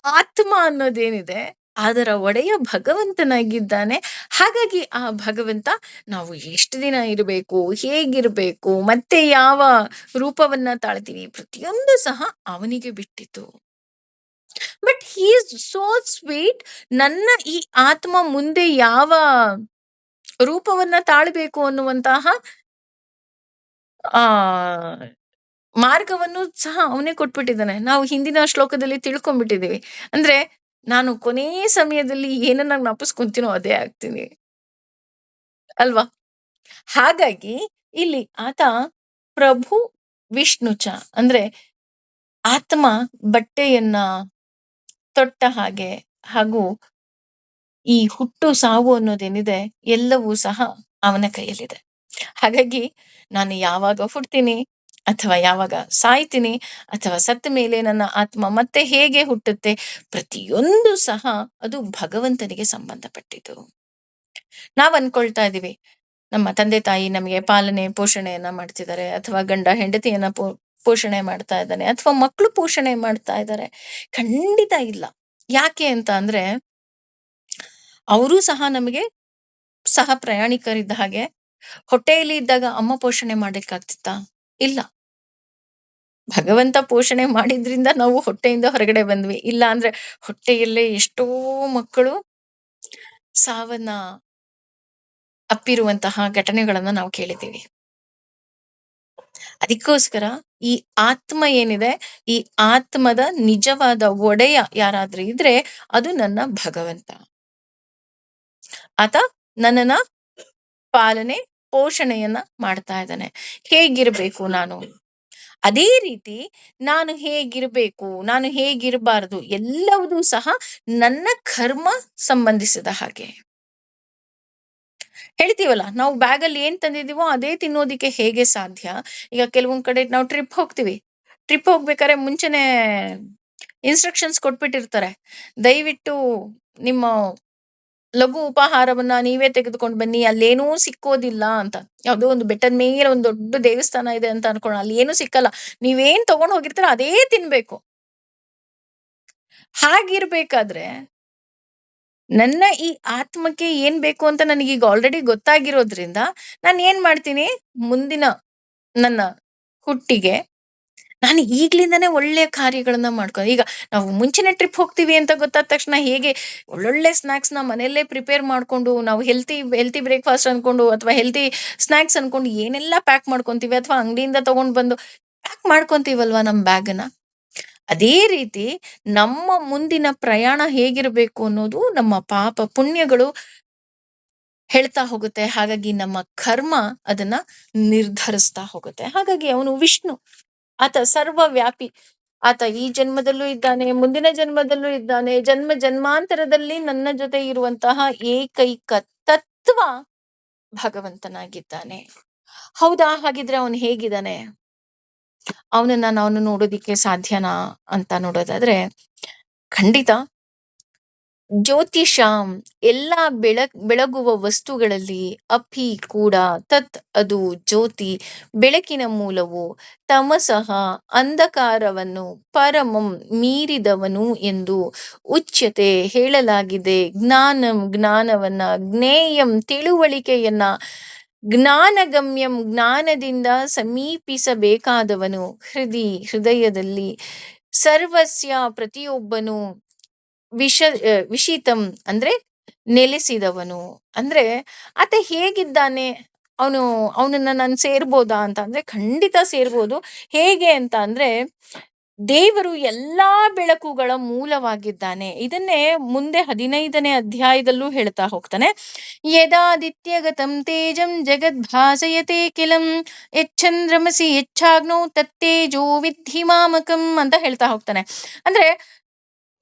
ಆತ್ಮ ಅನ್ನೋದೇನಿದೆ, ಅದರ ಒಡೆಯ ಭಗವಂತನಾಗಿದ್ದಾನೆ. ಹಾಗಾಗಿ ಆ ಭಗವಂತ ನಾವು ಎಷ್ಟು ದಿನ ಇರಬೇಕು, ಹೇಗಿರ್ಬೇಕು, ಮತ್ತೆ ಯಾವ ರೂಪವನ್ನ ತಾಳ್ತೀವಿ, ಪ್ರತಿಯೊಂದು ಸಹ ಅವನಿಗೆ ಬಿಟ್ಟಿತು. But he is so sweet. ನನ್ನ ಈ ಆತ್ಮ ಮುಂದೆ ಯಾವ ರೂಪವನ್ನ ತಾಳ್ಬೇಕು ಅನ್ನುವಂತಹ ಆ ಮಾರ್ಗವನ್ನು ಸಹ ಅವನೇ ಕೊಟ್ಬಿಟ್ಟಿದ್ದಾನೆ. ನಾವು ಹಿಂದಿನ ಶ್ಲೋಕದಲ್ಲಿ ತಿಳ್ಕೊಂಡ್ಬಿಟ್ಟಿದೀವಿ. ಅಂದ್ರೆ ನಾನು ಕೊನೇ ಸಮಯದಲ್ಲಿ ಏನನ್ನ ಜ್ಞಾಪಿಸ್ಕೊಂತೀನೋ ಅದೇ ಆಗ್ತೀನಿ ಅಲ್ವಾ? ಹಾಗಾಗಿ ಇಲ್ಲಿ ಆತ ಪ್ರಭು ವಿಷ್ಣುಚ ಅಂದ್ರೆ ಆತ್ಮ ಬಟ್ಟೆಯನ್ನ ತೊಟ್ಟ ಹಾಗೆ, ಹಾಗೂ ಈ ಹುಟ್ಟು ಸಾವು ಅನ್ನೋದೇನಿದೆ ಎಲ್ಲವೂ ಸಹ ಅವನ ಕೈಯಲ್ಲಿದೆ. ಹಾಗಾಗಿ ನಾನು ಯಾವಾಗ ಹುಟ್ತೀನಿ ಅಥವಾ ಯಾವಾಗ ಸಾಯ್ತೀನಿ ಅಥವಾ ಸತ್ತ ಮೇಲೆ ನನ್ನ ಆತ್ಮ ಮತ್ತೆ ಹೇಗೆ ಹುಟ್ಟುತ್ತೆ, ಪ್ರತಿಯೊಂದು ಸಹ ಅದು ಭಗವಂತನಿಗೆ ಸಂಬಂಧಪಟ್ಟಿದ್ದು. ನಾವ್ ಅನ್ಕೊಳ್ತಾ ಇದೀವಿ ನಮ್ಮ ತಂದೆ ತಾಯಿ ನಮಗೆ ಪಾಲನೆ ಪೋಷಣೆಯನ್ನ ಮಾಡ್ತಿದ್ದಾರೆ, ಅಥವಾ ಗಂಡ ಹೆಂಡತಿಯನ್ನ ಪೋಷಣೆ ಮಾಡ್ತಾ ಇದ್ದಾನೆ, ಅಥವಾ ಮಕ್ಕಳು ಪೋಷಣೆ ಮಾಡ್ತಾ ಇದ್ದಾರೆ. ಖಂಡಿತ ಇಲ್ಲ. ಯಾಕೆ ಅಂತ ಅಂದ್ರೆ ಅವರೂ ಸಹ ನಮಗೆ ಸಹ ಪ್ರಯಾಣಿಕರಿದ್ದ ಹಾಗೆ. ಹೊಟ್ಟೆಯಲ್ಲಿ ಇದ್ದಾಗ ಅಮ್ಮ ಪೋಷಣೆ ಮಾಡ್ಲಿಕ್ಕಾಗ್ತಿತ್ತಾ? ಇಲ್ಲ. ಭಗವಂತ ಪೋಷಣೆ ಮಾಡಿದ್ರಿಂದ ನಾವು ಹೊಟ್ಟೆಯಿಂದ ಹೊರಗಡೆ ಬಂದ್ವಿ. ಇಲ್ಲ ಅಂದ್ರೆ ಹೊಟ್ಟೆಯಲ್ಲೇ ಎಷ್ಟೋ ಮಕ್ಕಳು ಸಾವನ್ನ ಅಪ್ಪಿರುವಂತಹ ಘಟನೆಗಳನ್ನ ನಾವು ಕೇಳಿದ್ದೀವಿ. ಅದಕ್ಕೋಸ್ಕರ ಈ ಆತ್ಮ ಏನಿದೆ, ಈ ಆತ್ಮದ ನಿಜವಾದ ಒಡೆಯ ಯಾರಾದ್ರೂ ಇದ್ರೆ ಅದು ನನ್ನ ಭಗವಂತ. ಆತ ನನ್ನನ್ನ ಪಾಲನೆ ಪೋಷಣೆಯನ್ನ ಮಾಡ್ತಾ ಇದ್ದಾನೆ. ಹೇಗಿರ್ಬೇಕು ನಾನು, ಅದೇ ರೀತಿ ನಾನು ಹೇಗಿರ್ಬೇಕು, ನಾನು ಹೇಗಿರಬಾರದು, ಎಲ್ಲವೂ ಸಹ ನನ್ನ ಕರ್ಮ ಸಂಬಂಧಿಸಿದ ಹಾಗೆ. ಹೇಳ್ತೀವಲ್ಲ, ನಾವು ಬ್ಯಾಗಲ್ಲಿ ಏನ್ ತಂದಿದೀವೋ ಅದೇ ತಿನ್ನೋದಿಕ್ಕೆ ಹೇಗೆ ಸಾಧ್ಯ? ಈಗ ಕೆಲವೊಂದ್ ಕಡೆ ನಾವು ಟ್ರಿಪ್ ಹೋಗ್ತೀವಿ. ಟ್ರಿಪ್ ಹೋಗ್ಬೇಕಾದ್ರೆ ಮುಂಚೆನೆ ಇನ್ಸ್ಟ್ರಕ್ಷನ್ಸ್ ಕೊಟ್ಬಿಟ್ಟಿರ್ತಾರೆ. ದಯವಿಟ್ಟು ನಿಮ್ಮ ಲಘು ಉಪಹಾರವನ್ನ ನೀವೇ ತೆಗೆದುಕೊಂಡು ಬನ್ನಿ, ಅಲ್ಲೇನೂ ಸಿಕ್ಕೋದಿಲ್ಲ ಅಂತ. ಯಾವ್ದೋ ಒಂದು ಬೆಟ್ಟದ ಮೇಲೆ ಒಂದು ದೊಡ್ಡ ದೇವಸ್ಥಾನ ಇದೆ ಅಂತ ಅನ್ಕೊಳ್ಳೋಣ, ಅಲ್ಲಿ ಏನೂ ಸಿಕ್ಕಲ್ಲ. ನೀವೇನ್ ತಗೊಂಡ್ ಹೋಗಿರ್ತೀರ ಅದೇ ತಿನ್ಬೇಕು. ಹಾಗಿರ್ಬೇಕಾದ್ರೆ ನನ್ನ ಈ ಆತ್ಮಕ್ಕೆ ಏನ್ ಬೇಕು ಅಂತ ನನಗೀಗ ಆಲ್ರೆಡಿ ಗೊತ್ತಾಗಿರೋದ್ರಿಂದ ನಾನು ಏನ್ ಮಾಡ್ತೀನಿ, ಮುಂದಿನ ನನ್ನ ಹುಟ್ಟಿಗೆ ನಾನು ಈಗ್ಲಿಂದಾನೇ ಒಳ್ಳೆಯ ಕಾರ್ಯಗಳನ್ನ ಈಗ ನಾವು ಮುಂಚೆನೆ ಟ್ರಿಪ್ ಹೋಗ್ತೀವಿ ಅಂತ ಗೊತ್ತಾದ ತಕ್ಷಣ ಹೇಗೆ ಒಳ್ಳೊಳ್ಳೆ ಸ್ನಾಕ್ಸ್ ನ ಮನೆಯಲ್ಲೇ ಪ್ರಿಪೇರ್ ಮಾಡ್ಕೊಂಡು, ನಾವು ಹೆಲ್ತಿ ಹೆಲ್ತಿ ಬ್ರೇಕ್ಫಾಸ್ಟ್ ಅನ್ಕೊಂಡು ಅಥವಾ ಹೆಲ್ತಿ ಸ್ನಾಕ್ಸ್ ಅನ್ಕೊಂಡು ಏನೆಲ್ಲ ಪ್ಯಾಕ್ ಮಾಡ್ಕೊಂತೀವಿ, ಅಥವಾ ಅಂಗಡಿಯಿಂದ ತಗೊಂಡ್ ಬಂದು ಪ್ಯಾಕ್ ಮಾಡ್ಕೊಂತೀವಲ್ವಾ ನಮ್ ಬ್ಯಾಗ್ನ. ಅದೇ ರೀತಿ ನಮ್ಮ ಮುಂದಿನ ಪ್ರಯಾಣ ಹೇಗಿರಬೇಕು ಅನ್ನೋದು ನಮ್ಮ ಪಾಪ ಪುಣ್ಯಗಳು ಹೇಳ್ತಾ ಹೋಗುತ್ತೆ. ಹಾಗಾಗಿ ನಮ್ಮ ಕರ್ಮ ಅದನ್ನ ನಿರ್ಧರಿಸ್ತಾ ಹೋಗುತ್ತೆ. ಹಾಗಾಗಿ ಅವನು ವಿಷ್ಣು, ಆತ ಸರ್ವವ್ಯಾಪಿ. ಆತ ಈ ಜನ್ಮದಲ್ಲೂ ಇದ್ದಾನೆ, ಮುಂದಿನ ಜನ್ಮದಲ್ಲೂ ಇದ್ದಾನೆ, ಜನ್ಮ ಜನ್ಮಾಂತರದಲ್ಲಿ ನನ್ನ ಜೊತೆ ಇರುವಂತಹ ಏಕೈಕ ತತ್ವ ಭಗವಂತನಾಗಿದ್ದಾನೆ. ಹೌದಾ? ಹಾಗಿದ್ರೆ ಅವನು ಹೇಗಿದ್ದಾನೆ? ಅವನನ್ನ ನಾನು ನೋಡೋದಿಕ್ಕೆ ಸಾಧ್ಯನಾ ಅಂತ ನೋಡೋದಾದ್ರೆ ಖಂಡಿತ. ಜ್ಯೋತಿಷಾಂ, ಎಲ್ಲಾ ಬೆಳಗುವ ವಸ್ತುಗಳಲ್ಲಿ ಅಪಿ ಕೂಡ ತತ್, ಅದು ಜ್ಯೋತಿ, ಬೆಳಕಿನ ಮೂಲವು, ತಮಸಃ, ಅಂಧಕಾರವನ್ನು, ಪರಮಂ, ಮೀರಿದವನು ಎಂದು ಉಚ್ಯತೆ, ಹೇಳಲಾಗಿದೆ. ಜ್ಞಾನಂ, ಜ್ಞಾನವನ್ನ, ಜ್ಞೇಯಂ, ತಿಳುವಳಿಕೆಯನ್ನ, ಜ್ಞಾನಗಮ್ಯಂ, ಜ್ಞಾನದಿಂದ ಸಮೀಪಿಸಬೇಕಾದವನು, ಹೃದಯದಲ್ಲಿ, ಸರ್ವಸ್ಯ, ಪ್ರತಿಯೊಬ್ಬನು, ವಿಷಿತಂ ಅಂದ್ರೆ ನೆಲೆಸಿದವನು. ಅಂದ್ರೆ ಆತ ಹೇಗಿದ್ದಾನೆ, ಅವನನ್ನ ನಾನು ಸೇರ್ಬೋದಾ ಅಂತ ಅಂದ್ರೆ ಖಂಡಿತ ಸೇರ್ಬೋದು. ಹೇಗೆ ಅಂತ ಅಂದ್ರೆ ದೇವರು ಎಲ್ಲಾ ಬೆಳಕುಗಳ ಮೂಲವಾಗಿದ್ದಾನೆ. ಇದನ್ನೇ ಮುಂದೆ 15ನೇ ಅಧ್ಯಾಯದಲ್ಲೂ ಹೇಳ್ತಾ ಹೋಗ್ತಾನೆ. ಯದಾದಿತ್ಯಗತಂ ತೇಜಂ ಜಗದ್ಭಾಸಯತೆ ಕಿಲಂ ಯಚ್ಚಂದ್ರಮಸಿ ಯಚ್ಛಾಗ್ನೌ ತತ್ತೇಜೋ ವಿದ್ಧಿ ಮಾಮಕಂ ಅಂತ ಹೇಳ್ತಾ ಹೋಗ್ತಾನೆ. ಅಂದ್ರೆ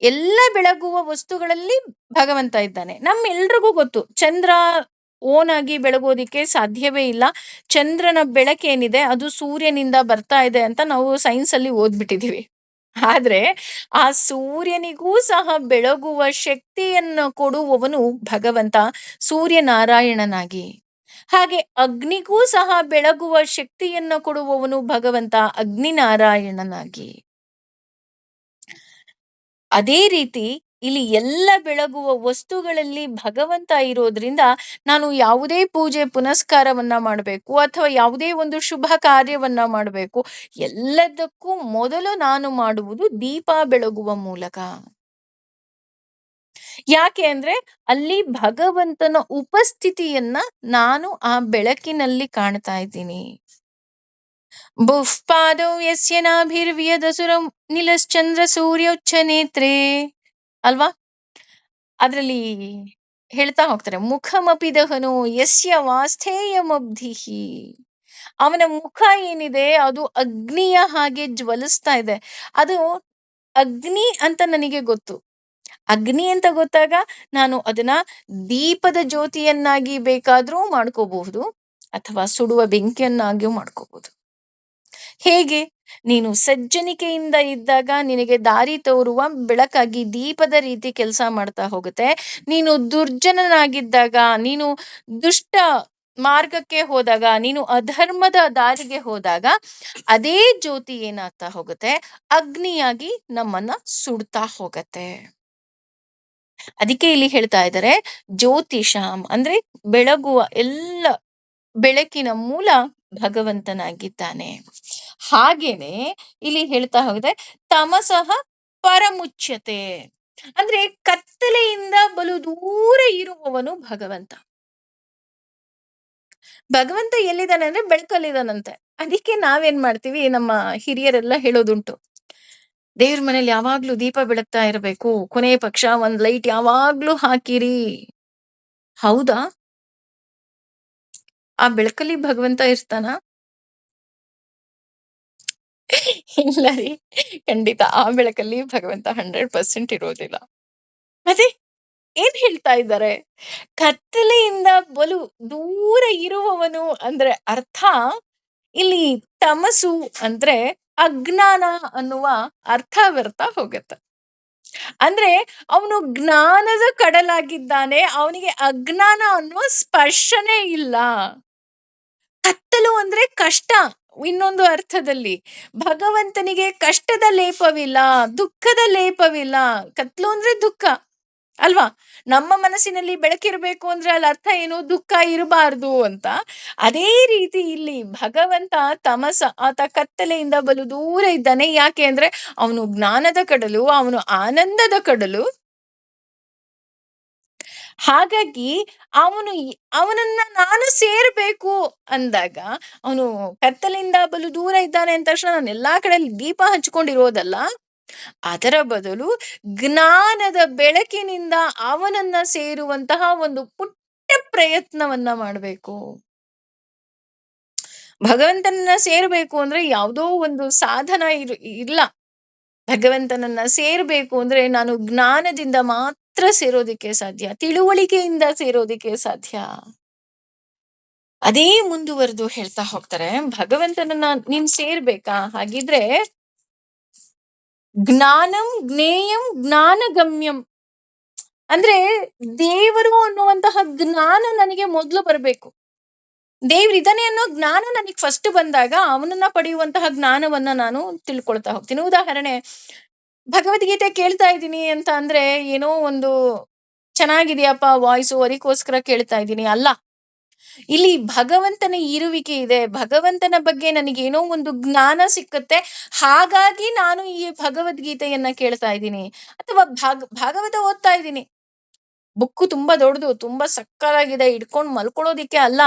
ಎಲ್ಲ ಬೆಳಗುವ ವಸ್ತುಗಳಲ್ಲಿ ಭಗವಂತ ಇದ್ದಾನೆ. ನಮ್ಮೆಲ್ರಿಗೂ ಗೊತ್ತು, ಚಂದ್ರ ಓನ್ ಆಗಿ ಬೆಳಗೋದಿಕ್ಕೆ ಸಾಧ್ಯವೇ ಇಲ್ಲ. ಚಂದ್ರನ ಬೆಳಕೇನಿದೆ ಅದು ಸೂರ್ಯನಿಂದ ಬರ್ತಾ ಇದೆ ಅಂತ ನಾವು ಸೈನ್ಸ್ ಅಲ್ಲಿ ಓದ್ಬಿಟ್ಟಿದೀವಿ. ಆದ್ರೆ ಆ ಸೂರ್ಯನಿಗೂ ಸಹ ಬೆಳಗುವ ಶಕ್ತಿಯನ್ನು ಕೊಡುವವನು ಭಗವಂತ ಸೂರ್ಯನಾರಾಯಣನಾಗಿ. ಹಾಗೆ ಅಗ್ನಿಗೂ ಸಹ ಬೆಳಗುವ ಶಕ್ತಿಯನ್ನು ಕೊಡುವವನು ಭಗವಂತ ಅಗ್ನಿನಾರಾಯಣನಾಗಿ. ಅದೇ ರೀತಿ ಇಲ್ಲಿ ಎಲ್ಲ ಬೆಳಗುವ ವಸ್ತುಗಳಲ್ಲಿ ಭಗವಂತ ಇರೋದ್ರಿಂದ ನಾನು ಯಾವುದೇ ಪೂಜೆ ಪುನಸ್ಕಾರವನ್ನ ಮಾಡಬೇಕು ಅಥವಾ ಯಾವುದೇ ಒಂದು ಶುಭ ಕಾರ್ಯವನ್ನ ಮಾಡಬೇಕು, ಎಲ್ಲದಕ್ಕೂ ಮೊದಲು ನಾನು ಮಾಡುವುದು ದೀಪ ಬೆಳಗುವ ಮೂಲಕ. ಯಾಕೆ ಅಂದ್ರೆ ಅಲ್ಲಿ ಭಗವಂತನ ಉಪಸ್ಥಿತಿಯನ್ನ ನಾನು ಆ ಬೆಳಕಿನಲ್ಲಿ ಕಾಣ್ತಾ ಇದ್ದೀನಿ. ಬುಫ್ಪಾದೌ ಯಸ್ಯ ನಾಭಿರ್ವ್ಯದಸುರಂ ನಿಲಶ್ಚಂದ್ರ ಸೂರ್ಯೋಚ್ಚ ನೇತ್ರೇ ಅಲ್ವಾ? ಅದ್ರಲ್ಲಿ ಹೇಳ್ತಾ ಹೋಗ್ತಾರೆ, ಮುಖಮಪಿ ದಹನೋ ಯಸ್ಯ ವಾಸ್ಥೇಯಮಬ್ಧಿಹಿ. ಅವನ ಮುಖ ಏನಿದೆ ಅದು ಅಗ್ನಿಯ ಹಾಗೆ ಜ್ವಲಿಸ್ತಾ ಇದೆ. ಅದು ಅಗ್ನಿ ಅಂತ ನನಗೆ ಗೊತ್ತು. ಅಗ್ನಿ ಅಂತ ಗೊತ್ತಾಗ ನಾನು ಅದನ್ನ ದೀಪದ ಜ್ಯೋತಿಯನ್ನಾಗಿ ಬೇಕಾದ್ರೂ ಮಾಡ್ಕೋಬಹುದು, ಅಥವಾ ಸುಡುವ ಬೆಂಕಿಯನ್ನಾಗಿಯೂ ಮಾಡ್ಕೋಬಹುದು. ಹೇಗೆ? ನೀನು ಸಜ್ಜನಿಕೆಯಿಂದ ಇದ್ದಾಗ ನಿನಗೆ ದಾರಿ ತೋರುವ ಬೆಳಕಾಗಿ ದೀಪದ ರೀತಿ ಕೆಲಸ ಮಾಡ್ತಾ ಹೋಗುತ್ತೆ. ನೀನು ದುರ್ಜನನಾಗಿದ್ದಾಗ, ನೀನು ದುಷ್ಟ ಮಾರ್ಗಕ್ಕೆ ಹೋದಾಗ, ನೀನು ಅಧರ್ಮದ ದಾರಿಗೆ ಹೋದಾಗ ಅದೇ ಜ್ಯೋತಿ ಏನಾಗ್ತಾ ಹೋಗುತ್ತೆ, ಅಗ್ನಿಯಾಗಿ ನಮ್ಮನ್ನ ಸುಡ್ತಾ ಹೋಗತ್ತೆ. ಅದಕ್ಕೆ ಇಲ್ಲಿ ಹೇಳ್ತಾ ಇದ್ದಾರೆ, ಜ್ಯೋತಿಷಾಂ ಅಂದ್ರೆ ಬೆಳಗುವ ಎಲ್ಲ ಬೆಳಕಿನ ಮೂಲ ಭಗವಂತನಾಗಿದ್ದಾನೆ. ಹಾಗೇನೆ ಇಲ್ಲಿ ಹೇಳ್ತಾ ಹೋಗಿದೆ, ತಮಸಃ ಪರಮುಚ್ಯತೆ ಅಂದ್ರೆ ಕತ್ತಲೆಯಿಂದ ಬಲು ದೂರ ಇರುವವನು ಭಗವಂತ. ಭಗವಂತ ಎಲ್ಲಿದ್ದಾನೆ ಅಂದ್ರೆ ಬೆಳಕಲ್ಲಿದ್ದಾನಂತೆ. ಅದಕ್ಕೆ ನಾವೇನ್ ಮಾಡ್ತೀವಿ, ನಮ್ಮ ಹಿರಿಯರೆಲ್ಲ ಹೇಳೋದುಂಟು, ದೇವ್ರ ಮನೇಲಿ ಯಾವಾಗ್ಲೂ ದೀಪ ಬೆಳಗ್ತಾ ಇರಬೇಕು, ಕೊನೆ ಪಕ್ಷ ಒಂದ್ ಲೈಟ್ ಯಾವಾಗ್ಲೂ ಹಾಕಿರಿ. ಹೌದಾ? ಆ ಬೆಳಕಲ್ಲಿ ಭಗವಂತ ಇರ್ತಾನ? ಇಲ್ಲ ರೀ, ಖಂಡಿತ ಆ ಬೆಳಕಲ್ಲಿ ಭಗವಂತ 100% ಇರೋದಿಲ್ಲ. ಮತ್ತೆ ಏನ್ ಹೇಳ್ತಾ ಇದ್ದಾರೆ? ಕತ್ತಲೆಯಿಂದ ಬಲು ದೂರ ಇರುವವನು ಅಂದ್ರೆ ಅರ್ಥ ಇಲ್ಲಿ ತಮಸು ಅಂದ್ರೆ ಅಜ್ಞಾನ ಅನ್ನುವ ಅರ್ಥ ಬರ್ತಾ ಹೋಗತ್ತೆ. ಅಂದ್ರೆ ಅವನು ಜ್ಞಾನದ ಕಡಲಾಗಿದ್ದಾನೆ, ಅವನಿಗೆ ಅಜ್ಞಾನ ಅನ್ನುವ ಸ್ಪರ್ಶನೇ ಇಲ್ಲ. ಕತ್ತಲು ಅಂದ್ರೆ ಕಷ್ಟ. ಇನ್ನೊಂದು ಅರ್ಥದಲ್ಲಿ ಭಗವಂತನಿಗೆ ಕಷ್ಟದ ಲೇಪವಿಲ್ಲ, ದುಃಖದ ಲೇಪವಿಲ್ಲ. ಕತ್ಲು ಅಂದ್ರೆ ದುಃಖ ಅಲ್ವಾ? ನಮ್ಮ ಮನಸ್ಸಿನಲ್ಲಿ ಬೆಳಕಿರ್ಬೇಕು ಅಂದ್ರೆ ಅಲ್ಲಿ ಅರ್ಥ ಏನು? ದುಃಖ ಇರಬಾರ್ದು ಅಂತ. ಅದೇ ರೀತಿ ಇಲ್ಲಿ ಭಗವಂತ ತಮಸ, ಆತ ಕತ್ತಲೆಯಿಂದ ಬಲು ದೂರ ಇದ್ದಾನೆ. ಯಾಕೆ ಅಂದ್ರೆ ಅವನು ಜ್ಞಾನದ ಕಡಲು, ಅವನು ಆನಂದದ ಕಡಲು. ಹಾಗಾಗಿ ಅವನನ್ನ ನಾನು ಸೇರ್ಬೇಕು ಅಂದಾಗ, ಅವನು ಕತ್ತಲಿಂದ ಬಲು ದೂರ ಇದ್ದಾನೆ ಅಂದ ತಕ್ಷಣ ನಾನು ಎಲ್ಲಾ ಕಡೆ ದೀಪ ಹಚ್ಕೊಂಡಿರೋದಲ್ಲ, ಅದರ ಬದಲು ಜ್ಞಾನದ ಬೆಳಕಿನಿಂದ ಅವನನ್ನ ಸೇರುವಂತಹ ಒಂದು ಪುಟ್ಟ ಪ್ರಯತ್ನವನ್ನ ಮಾಡಬೇಕು. ಭಗವಂತನನ್ನ ಸೇರ್ಬೇಕು ಅಂದ್ರೆ ಯಾವುದೋ ಒಂದು ಸಾಧನ ಇಲ್ಲ. ಭಗವಂತನನ್ನ ಸೇರ್ಬೇಕು ಅಂದ್ರೆ ನಾನು ಜ್ಞಾನದಿಂದ ಮಾತ್ರ ಸೇರೋದಿಕ್ಕೆ ಸಾಧ್ಯ, ತಿಳುವಳಿಕೆಯಿಂದ ಸೇರೋದಿಕ್ಕೆ ಸಾಧ್ಯ. ಅದೇ ಮುಂದುವರೆದು ಹೇಳ್ತಾ ಹೋಗ್ತಾರೆ, ಭಗವಂತನನ್ನ ನೀನ್ ಸೇರ್ಬೇಕಾ? ಹಾಗಿದ್ರೆ ಜ್ಞಾನಂ ಜ್ಞೇಯಂ ಜ್ಞಾನಗಮ್ಯಂ ಅಂದ್ರೆ ದೇವರು ಅನ್ನುವಂತಹ ಜ್ಞಾನ ನನಗೆ ಮೊದಲು ಬರಬೇಕು. ದೇವ್ರಿದಾನೆ ಅನ್ನೋ ಜ್ಞಾನ ನನಗೆ ಫಸ್ಟ್ ಬಂದಾಗ ಅವನನ್ನ ಪಡೆಯುವಂತಹ ಜ್ಞಾನವನ್ನ ನಾನು ತಿಳ್ಕೊಳ್ತಾ ಹೋಗ್ತೀನಿ. ಉದಾಹರಣೆ, ಭಗವದ್ಗೀತೆ ಕೇಳ್ತಾ ಇದ್ದೀನಿ ಅಂತ ಅಂದ್ರೆ ಏನೋ ಒಂದು ಚೆನ್ನಾಗಿದೆಯಪ್ಪ ವಾಯ್ಸು, ಅದಕ್ಕೋಸ್ಕರ ಕೇಳ್ತಾ ಇದ್ದೀನಿ ಅಲ್ಲ. ಇಲ್ಲಿ ಭಗವಂತನ ಇರುವಿಕೆ ಇದೆ, ಭಗವಂತನ ಬಗ್ಗೆ ನನಗೇನೋ ಒಂದು ಜ್ಞಾನ ಸಿಕ್ಕತ್ತೆ, ಹಾಗಾಗಿ ನಾನು ಈ ಭಗವದ್ಗೀತೆಯನ್ನ ಕೇಳ್ತಾ ಇದ್ದೀನಿ. ಅಥವಾ ಭಾಗವತ ಓದ್ತಾ ಇದ್ದೀನಿ, ಬುಕ್ಕು ತುಂಬಾ ದೊಡ್ಡದು, ತುಂಬಾ ಸಕ್ಕತ್ತಾಗಿದೆ, ಇಟ್ಕೊಂಡು ಮಲ್ಕೊಳ್ಳೋದಿಕ್ಕೆ ಅಲ್ಲ.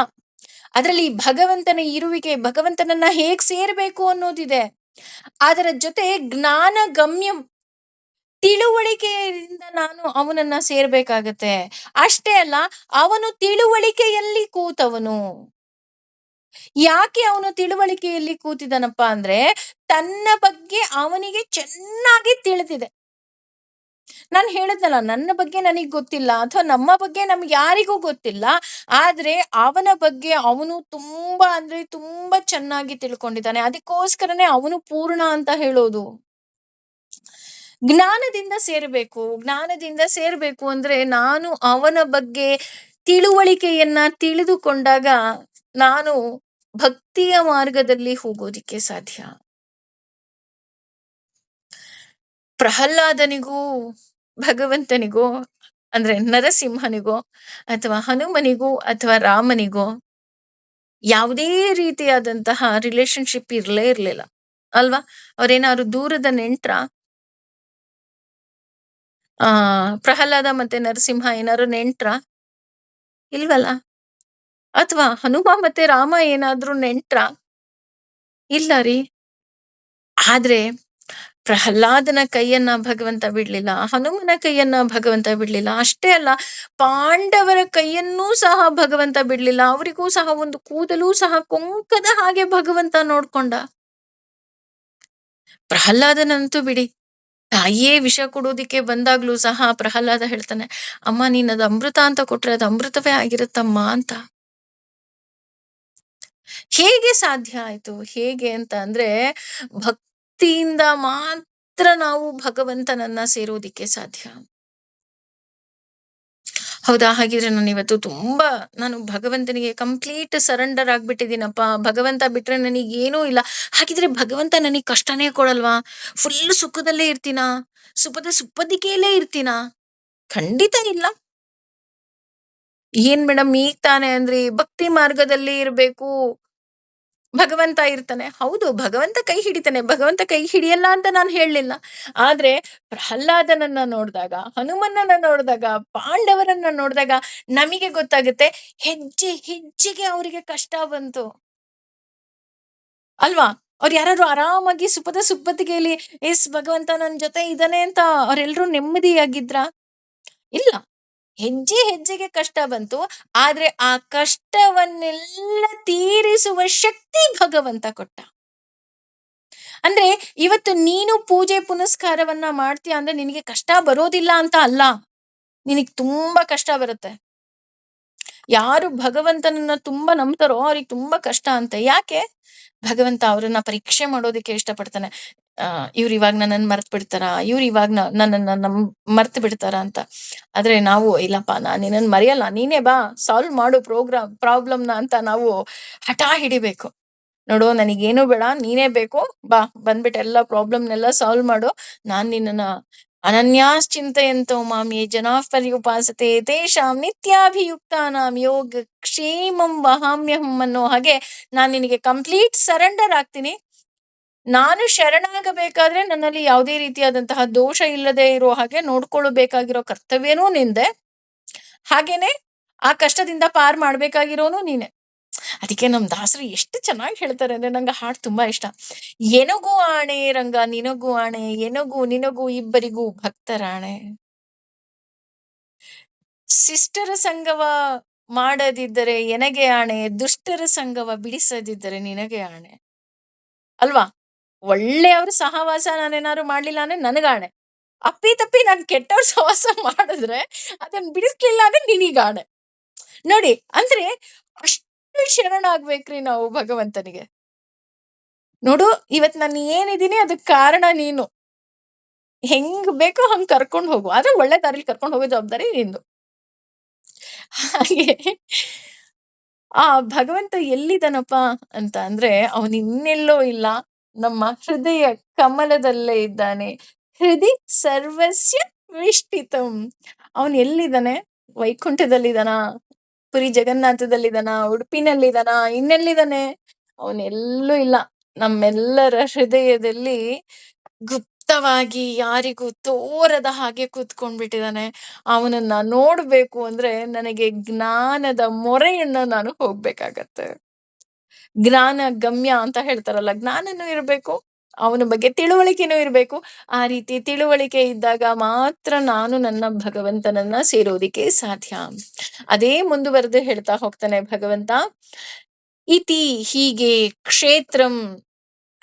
ಅದರಲ್ಲಿ ಭಗವಂತನ ಇರುವಿಕೆ, ಭಗವಂತನನ್ನ ಹೇಗ್ ಸೇರ್ಬೇಕು ಅನ್ನೋದಿದೆ. ಅದರ ಜೊತೆ ಜ್ಞಾನ ಗಮ್ಯಂ, ತಿಳುವಳಿಕೆಯಿಂದ ನಾನು ಅವನನ್ನ ಸೇರ್ಬೇಕಾಗತ್ತೆ. ಅಷ್ಟೇ ಅಲ್ಲ, ಅವನು ತಿಳುವಳಿಕೆಯಲ್ಲಿ ಕೂತವನು. ಯಾಕೆ ಅವನು ತಿಳುವಳಿಕೆಯಲ್ಲಿ ಕೂತಿದನಪ್ಪ ಅಂದ್ರೆ ತನ್ನ ಬಗ್ಗೆ ಅವನಿಗೆ ಚೆನ್ನಾಗಿ ತಿಳಿದಿದೆ. ನಾನು ಹೇಳಿದ್ನಲ್ಲ, ನನ್ನ ಬಗ್ಗೆ ನನಗ್ ಗೊತ್ತಿಲ್ಲ, ಅಥವಾ ನಮ್ಮ ಬಗ್ಗೆ ನಮ್ಗೆ ಯಾರಿಗೂ ಗೊತ್ತಿಲ್ಲ, ಆದ್ರೆ ಅವನ ಬಗ್ಗೆ ಅವನು ತುಂಬಾ ಅಂದ್ರೆ ತುಂಬಾ ಚೆನ್ನಾಗಿ ತಿಳ್ಕೊಂಡಿದ್ದಾನೆ. ಅದಕ್ಕೋಸ್ಕರನೇ ಅವನು ಪೂರ್ಣ ಅಂತ ಹೇಳೋದು. ಜ್ಞಾನದಿಂದ ಸೇರ್ಬೇಕು, ಜ್ಞಾನದಿಂದ ಸೇರ್ಬೇಕು ಅಂದ್ರೆ ನಾನು ಅವನ ಬಗ್ಗೆ ತಿಳುವಳಿಕೆಯನ್ನ ತಿಳಿದುಕೊಂಡಾಗ ನಾನು ಭಕ್ತಿಯ ಮಾರ್ಗದಲ್ಲಿ ಹೋಗೋದಿಕ್ಕೆ ಸಾಧ್ಯ. ಪ್ರಹ್ಲಾದನಿಗೂ ಭಗವಂತನಿಗೂ ಅಂದ್ರೆ ನರಸಿಂಹನಿಗೋ ಅಥವಾ ಹನುಮನಿಗೂ ಅಥವಾ ರಾಮನಿಗೋ ಯಾವುದೇ ರೀತಿಯಾದಂತಹ ರಿಲೇಶನ್ಶಿಪ್ ಇರ್ಲೇ ಇರ್ಲಿಲ್ಲ ಅಲ್ವಾ? ಅವ್ರೇನಾದ್ರು ದೂರದ ನೆಂಟ್ರ? ಪ್ರಹ್ಲಾದ ಮತ್ತೆ ನರಸಿಂಹ ಏನಾದ್ರು ನೆಂಟ್ರ? ಇಲ್ವಲ್ಲ. ಅಥವಾ ಹನುಮ ಮತ್ತೆ ರಾಮ ಏನಾದ್ರು ನೆಂಟ್ರ? ಇಲ್ಲ ರೀ. ಆದ್ರೆ ಪ್ರಹ್ಲಾದನ ಕೈಯನ್ನ ಭಗವಂತ ಬಿಡ್ಲಿಲ್ಲ, ಹನುಮನ ಕೈಯನ್ನ ಭಗವಂತ ಬಿಡ್ಲಿಲ್ಲ. ಅಷ್ಟೇ ಅಲ್ಲ, ಪಾಂಡವರ ಕೈಯನ್ನೂ ಸಹ ಭಗವಂತ ಬಿಡ್ಲಿಲ್ಲ. ಅವರಿಗೂ ಸಹ ಒಂದು ಕೂದಲು ಸಹ ಕೊಂಕದ ಹಾಗೆ ಭಗವಂತ ನೋಡ್ಕೊಂಡ. ಪ್ರಹ್ಲಾದನಂತೂ ಬಿಡಿ, ತಾಯಿಯೇ ವಿಷ ಕೊಡೋದಿಕ್ಕೆ ಬಂದಾಗ್ಲೂ ಸಹ ಪ್ರಹ್ಲಾದ ಹೇಳ್ತಾನೆ, "ಅಮ್ಮ ನೀನದು ಅಮೃತ ಅಂತ ಕೊಟ್ರೆ ಅದು ಅಮೃತವೇ ಆಗಿರುತ್ತಮ್ಮ" ಅಂತ. ಹೇಗೆ ಸಾಧ್ಯ ಆಯ್ತು? ಹೇಗೆ ಅಂತ ಅಂದ್ರೆ, ಭಕ್ತಿಯಿಂದ ಮಾತ್ರ ನಾವು ಭಗವಂತನನ್ನ ಸೇರೋದಿಕ್ಕೆ ಸಾಧ್ಯ. ಹೌದಾ? ಹಾಗಿದ್ರೆ ನಾನಿವತ್ತು ನಾನು ಭಗವಂತನಿಗೆ ಕಂಪ್ಲೀಟ್ ಸರೆಂಡರ್ ಆಗ್ಬಿಟ್ಟಿದ್ದೀನಪ್ಪ. ಭಗವಂತ ಬಿಟ್ರೆ ನನಗೇನೂ ಇಲ್ಲ. ಹಾಗಿದ್ರೆ ಭಗವಂತ ನನಗ್ ಕಷ್ಟನೇ ಕೊಡಲ್ವಾ? ಫುಲ್ ಸುಖದಲ್ಲೇ ಇರ್ತೀನಾ? ಸುಪ್ಪದಿಗೆಯಲ್ಲೇ ಇರ್ತೀನಾ? ಖಂಡಿತ ಇಲ್ಲ. ಏನ್ ಮೇಡಮ್ ಈಗ ತಾನೇ ಅಂದ್ರಿ, ಭಕ್ತಿ ಮಾರ್ಗದಲ್ಲಿ ಇರ್ಬೇಕು, ಭಗವಂತ ಇರ್ತಾನೆ. ಹೌದು, ಭಗವಂತ ಕೈ ಹಿಡಿತಾನೆ. ಭಗವಂತ ಕೈ ಹಿಡಿಯಲ್ಲ ಅಂತ ನಾನು ಹೇಳಲಿಲ್ಲ. ಆದ್ರೆ ಪ್ರಹ್ಲಾದನನ್ನ ನೋಡಿದಾಗ, ಹನುಮನನ್ನ ನೋಡಿದಾಗ, ಪಾಂಡವರನ್ನ ನೋಡಿದಾಗ ನಮಗೆ ಗೊತ್ತಾಗುತ್ತೆ, ಹೆಜ್ಜೆ ಹೆಜ್ಜೆಗೆ ಅವರಿಗೆ ಕಷ್ಟ ಬಂತು ಅಲ್ವಾ? ಅವ್ರು ಯಾರಾದ್ರು ಆರಾಮಾಗಿ ಸುಪ್ಪತ್ತಿಗೆಯಲ್ಲಿ ಎಸ್ ಭಗವಂತ ನನ್ ಜೊತೆ ಇದ್ದಾನೆ ಅಂತ ಅವರೆಲ್ಲರೂ ನೆಮ್ಮದಿಯಾಗಿದ್ರ? ಇಲ್ಲ. ಹೆಜ್ಜೆ ಹೆಜ್ಜೆಗೆ ಕಷ್ಟ ಬಂತು. ಆದ್ರೆ ಆ ಕಷ್ಟವನ್ನೆಲ್ಲ ತೀರಿಸುವ ಶಕ್ತಿ ಭಗವಂತ ಕೊಟ್ಟ. ಅಂದ್ರೆ ಇವತ್ತು ನೀನು ಪೂಜೆ ಪುನಸ್ಕಾರವನ್ನ ಮಾಡ್ತೀಯ ಅಂದ್ರೆ ನಿನಗೆ ಕಷ್ಟ ಬರೋದಿಲ್ಲ ಅಂತ ಅಲ್ಲ. ನಿನಗ್ ತುಂಬಾ ಕಷ್ಟ ಬರುತ್ತೆ. ಯಾರು ಭಗವಂತನನ್ನ ತುಂಬಾ ನಂಬ್ತಾರೋ ಅವ್ರಿಗೆ ತುಂಬಾ ಕಷ್ಟ ಅಂತೆ. ಯಾಕೆ? ಭಗವಂತ ಅವರನ್ನ ಪರೀಕ್ಷೆ ಮಾಡೋದಕ್ಕೆ ಇಷ್ಟಪಡ್ತಾನೆ. ಇವ್ರು ಇವಾಗ ನನ್ನನ್ನು ಮರ್ತ್ ಬಿಡ್ತಾರ, ಇವ್ರು ಇವಾಗ ನನ್ನನ್ನ ಮರ್ತ್ ಬಿಡ್ತಾರ ಅಂತ. ಆದ್ರೆ ನಾವು ಇಲ್ಲಪ್ಪ, ನಾನ್ ನಿನ್ನನ್ ಮರೆಯಲ್ಲ, ನೀನೇ ಬಾ ಸಾಲ್ವ್ ಮಾಡು ಪ್ರಾಬ್ಲಮ್ನ ಅಂತ ನಾವು ಹಠ ಹಿಡಿಬೇಕು. ನೋಡು ನನಗೇನು ಬೇಡ, ನೀನೇ ಬೇಕು, ಬಾ ಬಂದ್ಬಿಟ್ಟು ಎಲ್ಲ ಪ್ರಾಬ್ಲಮ್ನೆಲ್ಲ ಸಾಲ್ವ್ ಮಾಡು. ನಾನ್ ನಿನ್ನನ್ನ ಅನನ್ಯಾಶ್ಚಿಂತೆಯಂತೋ ಮಾಂ ಯೇ ಜನಾಃ ಪರ್ಯುಪಾಸತೆ ತೇಷಾಂ ನಿತ್ಯಾಭಿಯುಕ್ತಾನಾಂ ಯೋಗ ಕ್ಷೇಮಂ ವಹಾಮ್ಯಹಂ ಅನ್ನೋ ಹಾಗೆ ನಾನ್ ನಿನಗೆ ಕಂಪ್ಲೀಟ್ ಸರೆಂಡರ್ ಆಗ್ತೀನಿ. ನಾನು ಶರಣಾಗಬೇಕಾದ್ರೆ ನನ್ನಲ್ಲಿ ಯಾವುದೇ ರೀತಿಯಾದಂತಹ ದೋಷ ಇಲ್ಲದೆ ಇರೋ ಹಾಗೆ ನೋಡ್ಕೊಳ್ಬೇಕಾಗಿರೋ ಕರ್ತವ್ಯನೂ ನಿಂದೆ. ಹಾಗೇನೆ ಆ ಕಷ್ಟದಿಂದ ಪಾರ್ ಮಾಡ್ಬೇಕಾಗಿರೋನು ನೀನೆ. ಅದಕ್ಕೆ ನಮ್ ದಾಸರು ಎಷ್ಟು ಚೆನ್ನಾಗಿ ಹೇಳ್ತಾರೆ ಅಂದ್ರೆ ನಂಗೆ ಹಾಡು ತುಂಬಾ ಇಷ್ಟ. ಎನಗೂ ಆಣೆ ರಂಗ ನಿನಗೂ ಆಣೆ, ಎನಗೂ ನಿನಗೂ ಇಬ್ಬರಿಗೂ ಭಕ್ತರಾಣೆ. ಶಿಷ್ಟರ ಸಂಗವ ಮಾಡದಿದ್ದರೆ ಎನಗೆ ಆಣೆ, ದುಷ್ಟರ ಸಂಗವ ಬಿಡಿಸದಿದ್ದರೆ ನಿನಗೆ ಆಣೆ. ಅಲ್ವಾ? ಒಳ್ಳೆಯವ್ರ ಸಹವಾಸ ನಾನೇನಾದ್ರು ಮಾಡ್ಲಿಲ್ಲ ಅಂದ್ರೆ ನನಗಾಣೆ. ಅಪ್ಪಿ ತಪ್ಪಿ ನಾನ್ ಕೆಟ್ಟವ್ರ ಸಹವಾಸ ಮಾಡಿದ್ರೆ ಅದನ್ನ ಬಿಡಿಸ್ಲಿಲ್ಲ ಅಂದ್ರೆ ನಿನಗಾಣೆ. ನೋಡಿ, ಅಂದ್ರೆ ಅಷ್ಟು ಶರಣಾಗ್ಬೇಕ್ರಿ ನಾವು ಭಗವಂತನಿಗೆ. ನೋಡು, ಇವತ್ ನಾನು ಏನಿದ್ದೀನಿ ಅದಕ್ ಕಾರಣ ನೀನು. ಹೆಂಗ್ ಬೇಕೋ ಹಂಗ್ ಕರ್ಕೊಂಡ್ ಹೋಗು. ಆದ್ರೆ ಒಳ್ಳೆ ದಾರಿಲಿ ಕರ್ಕೊಂಡ್ ಹೋಗೋ ಜವಾಬ್ದಾರಿ ನಿಂದು. ಹಾಗೆ ಆ ಭಗವಂತ ಎಲ್ಲಿದ್ದಾನಪ್ಪ ಅಂತ ಅಂದ್ರೆ ಅವನು ಇನ್ನೆಲ್ಲೋ ಇಲ್ಲ, ನಮ್ಮ ಹೃದಯ ಕಮಲದಲ್ಲೇ ಇದ್ದಾನೆ. ಹೃದಯ ಸರ್ವಸ್ಯ ವಿಷ್ಟಿತಂ. ಅವನು ಎಲ್ಲಿದ್ದಾನೆ? ವೈಕುಂಠದಲ್ಲಿದ್ದಾನ, ಪುರಿ ಜಗನ್ನಾಥದಲ್ಲಿದ್ದಾನ, ಉಡುಪಿನಲ್ಲಿದ್ದಾನ, ಇನ್ನೆಲ್ಲಿದ್ದಾನೆ? ಅವನೆಲ್ಲೂ ಇಲ್ಲ. ನಮ್ಮೆಲ್ಲರ ಹೃದಯದಲ್ಲಿ ಗುಪ್ತವಾಗಿ ಯಾರಿಗೂ ತೋರದ ಹಾಗೆ ಕೂತ್ಕೊಂಡ್ಬಿಟ್ಟಿದ್ದಾನೆ. ಅವನನ್ನ ನೋಡ್ಬೇಕು ಅಂದ್ರೆ ನನಗೆ ಜ್ಞಾನದ ಮೊರೆಯನ್ನ ನಾನು ಹೋಗ್ಬೇಕಾಗತ್ತೆ. ಜ್ಞಾನ ಗಮ್ಯ ಅಂತ ಹೇಳ್ತಾರಲ್ಲ, ಜ್ಞಾನನೂ ಇರ್ಬೇಕು, ಅವನ ಬಗ್ಗೆ ತಿಳುವಳಿಕೆನೂ ಇರ್ಬೇಕು. ಆ ರೀತಿ ತಿಳುವಳಿಕೆ ಇದ್ದಾಗ ಮಾತ್ರ ನಾನು ನನ್ನ ಭಗವಂತನನ್ನ ಸೇರೋದಿಕ್ಕೆ ಸಾಧ್ಯ. ಅದೇ ಮುಂದುವರೆದು ಹೇಳ್ತಾ ಹೋಗ್ತಾನೆ ಭಗವಂತ, ಇತಿ ಹೀಗೆ ಕ್ಷೇತ್ರಂ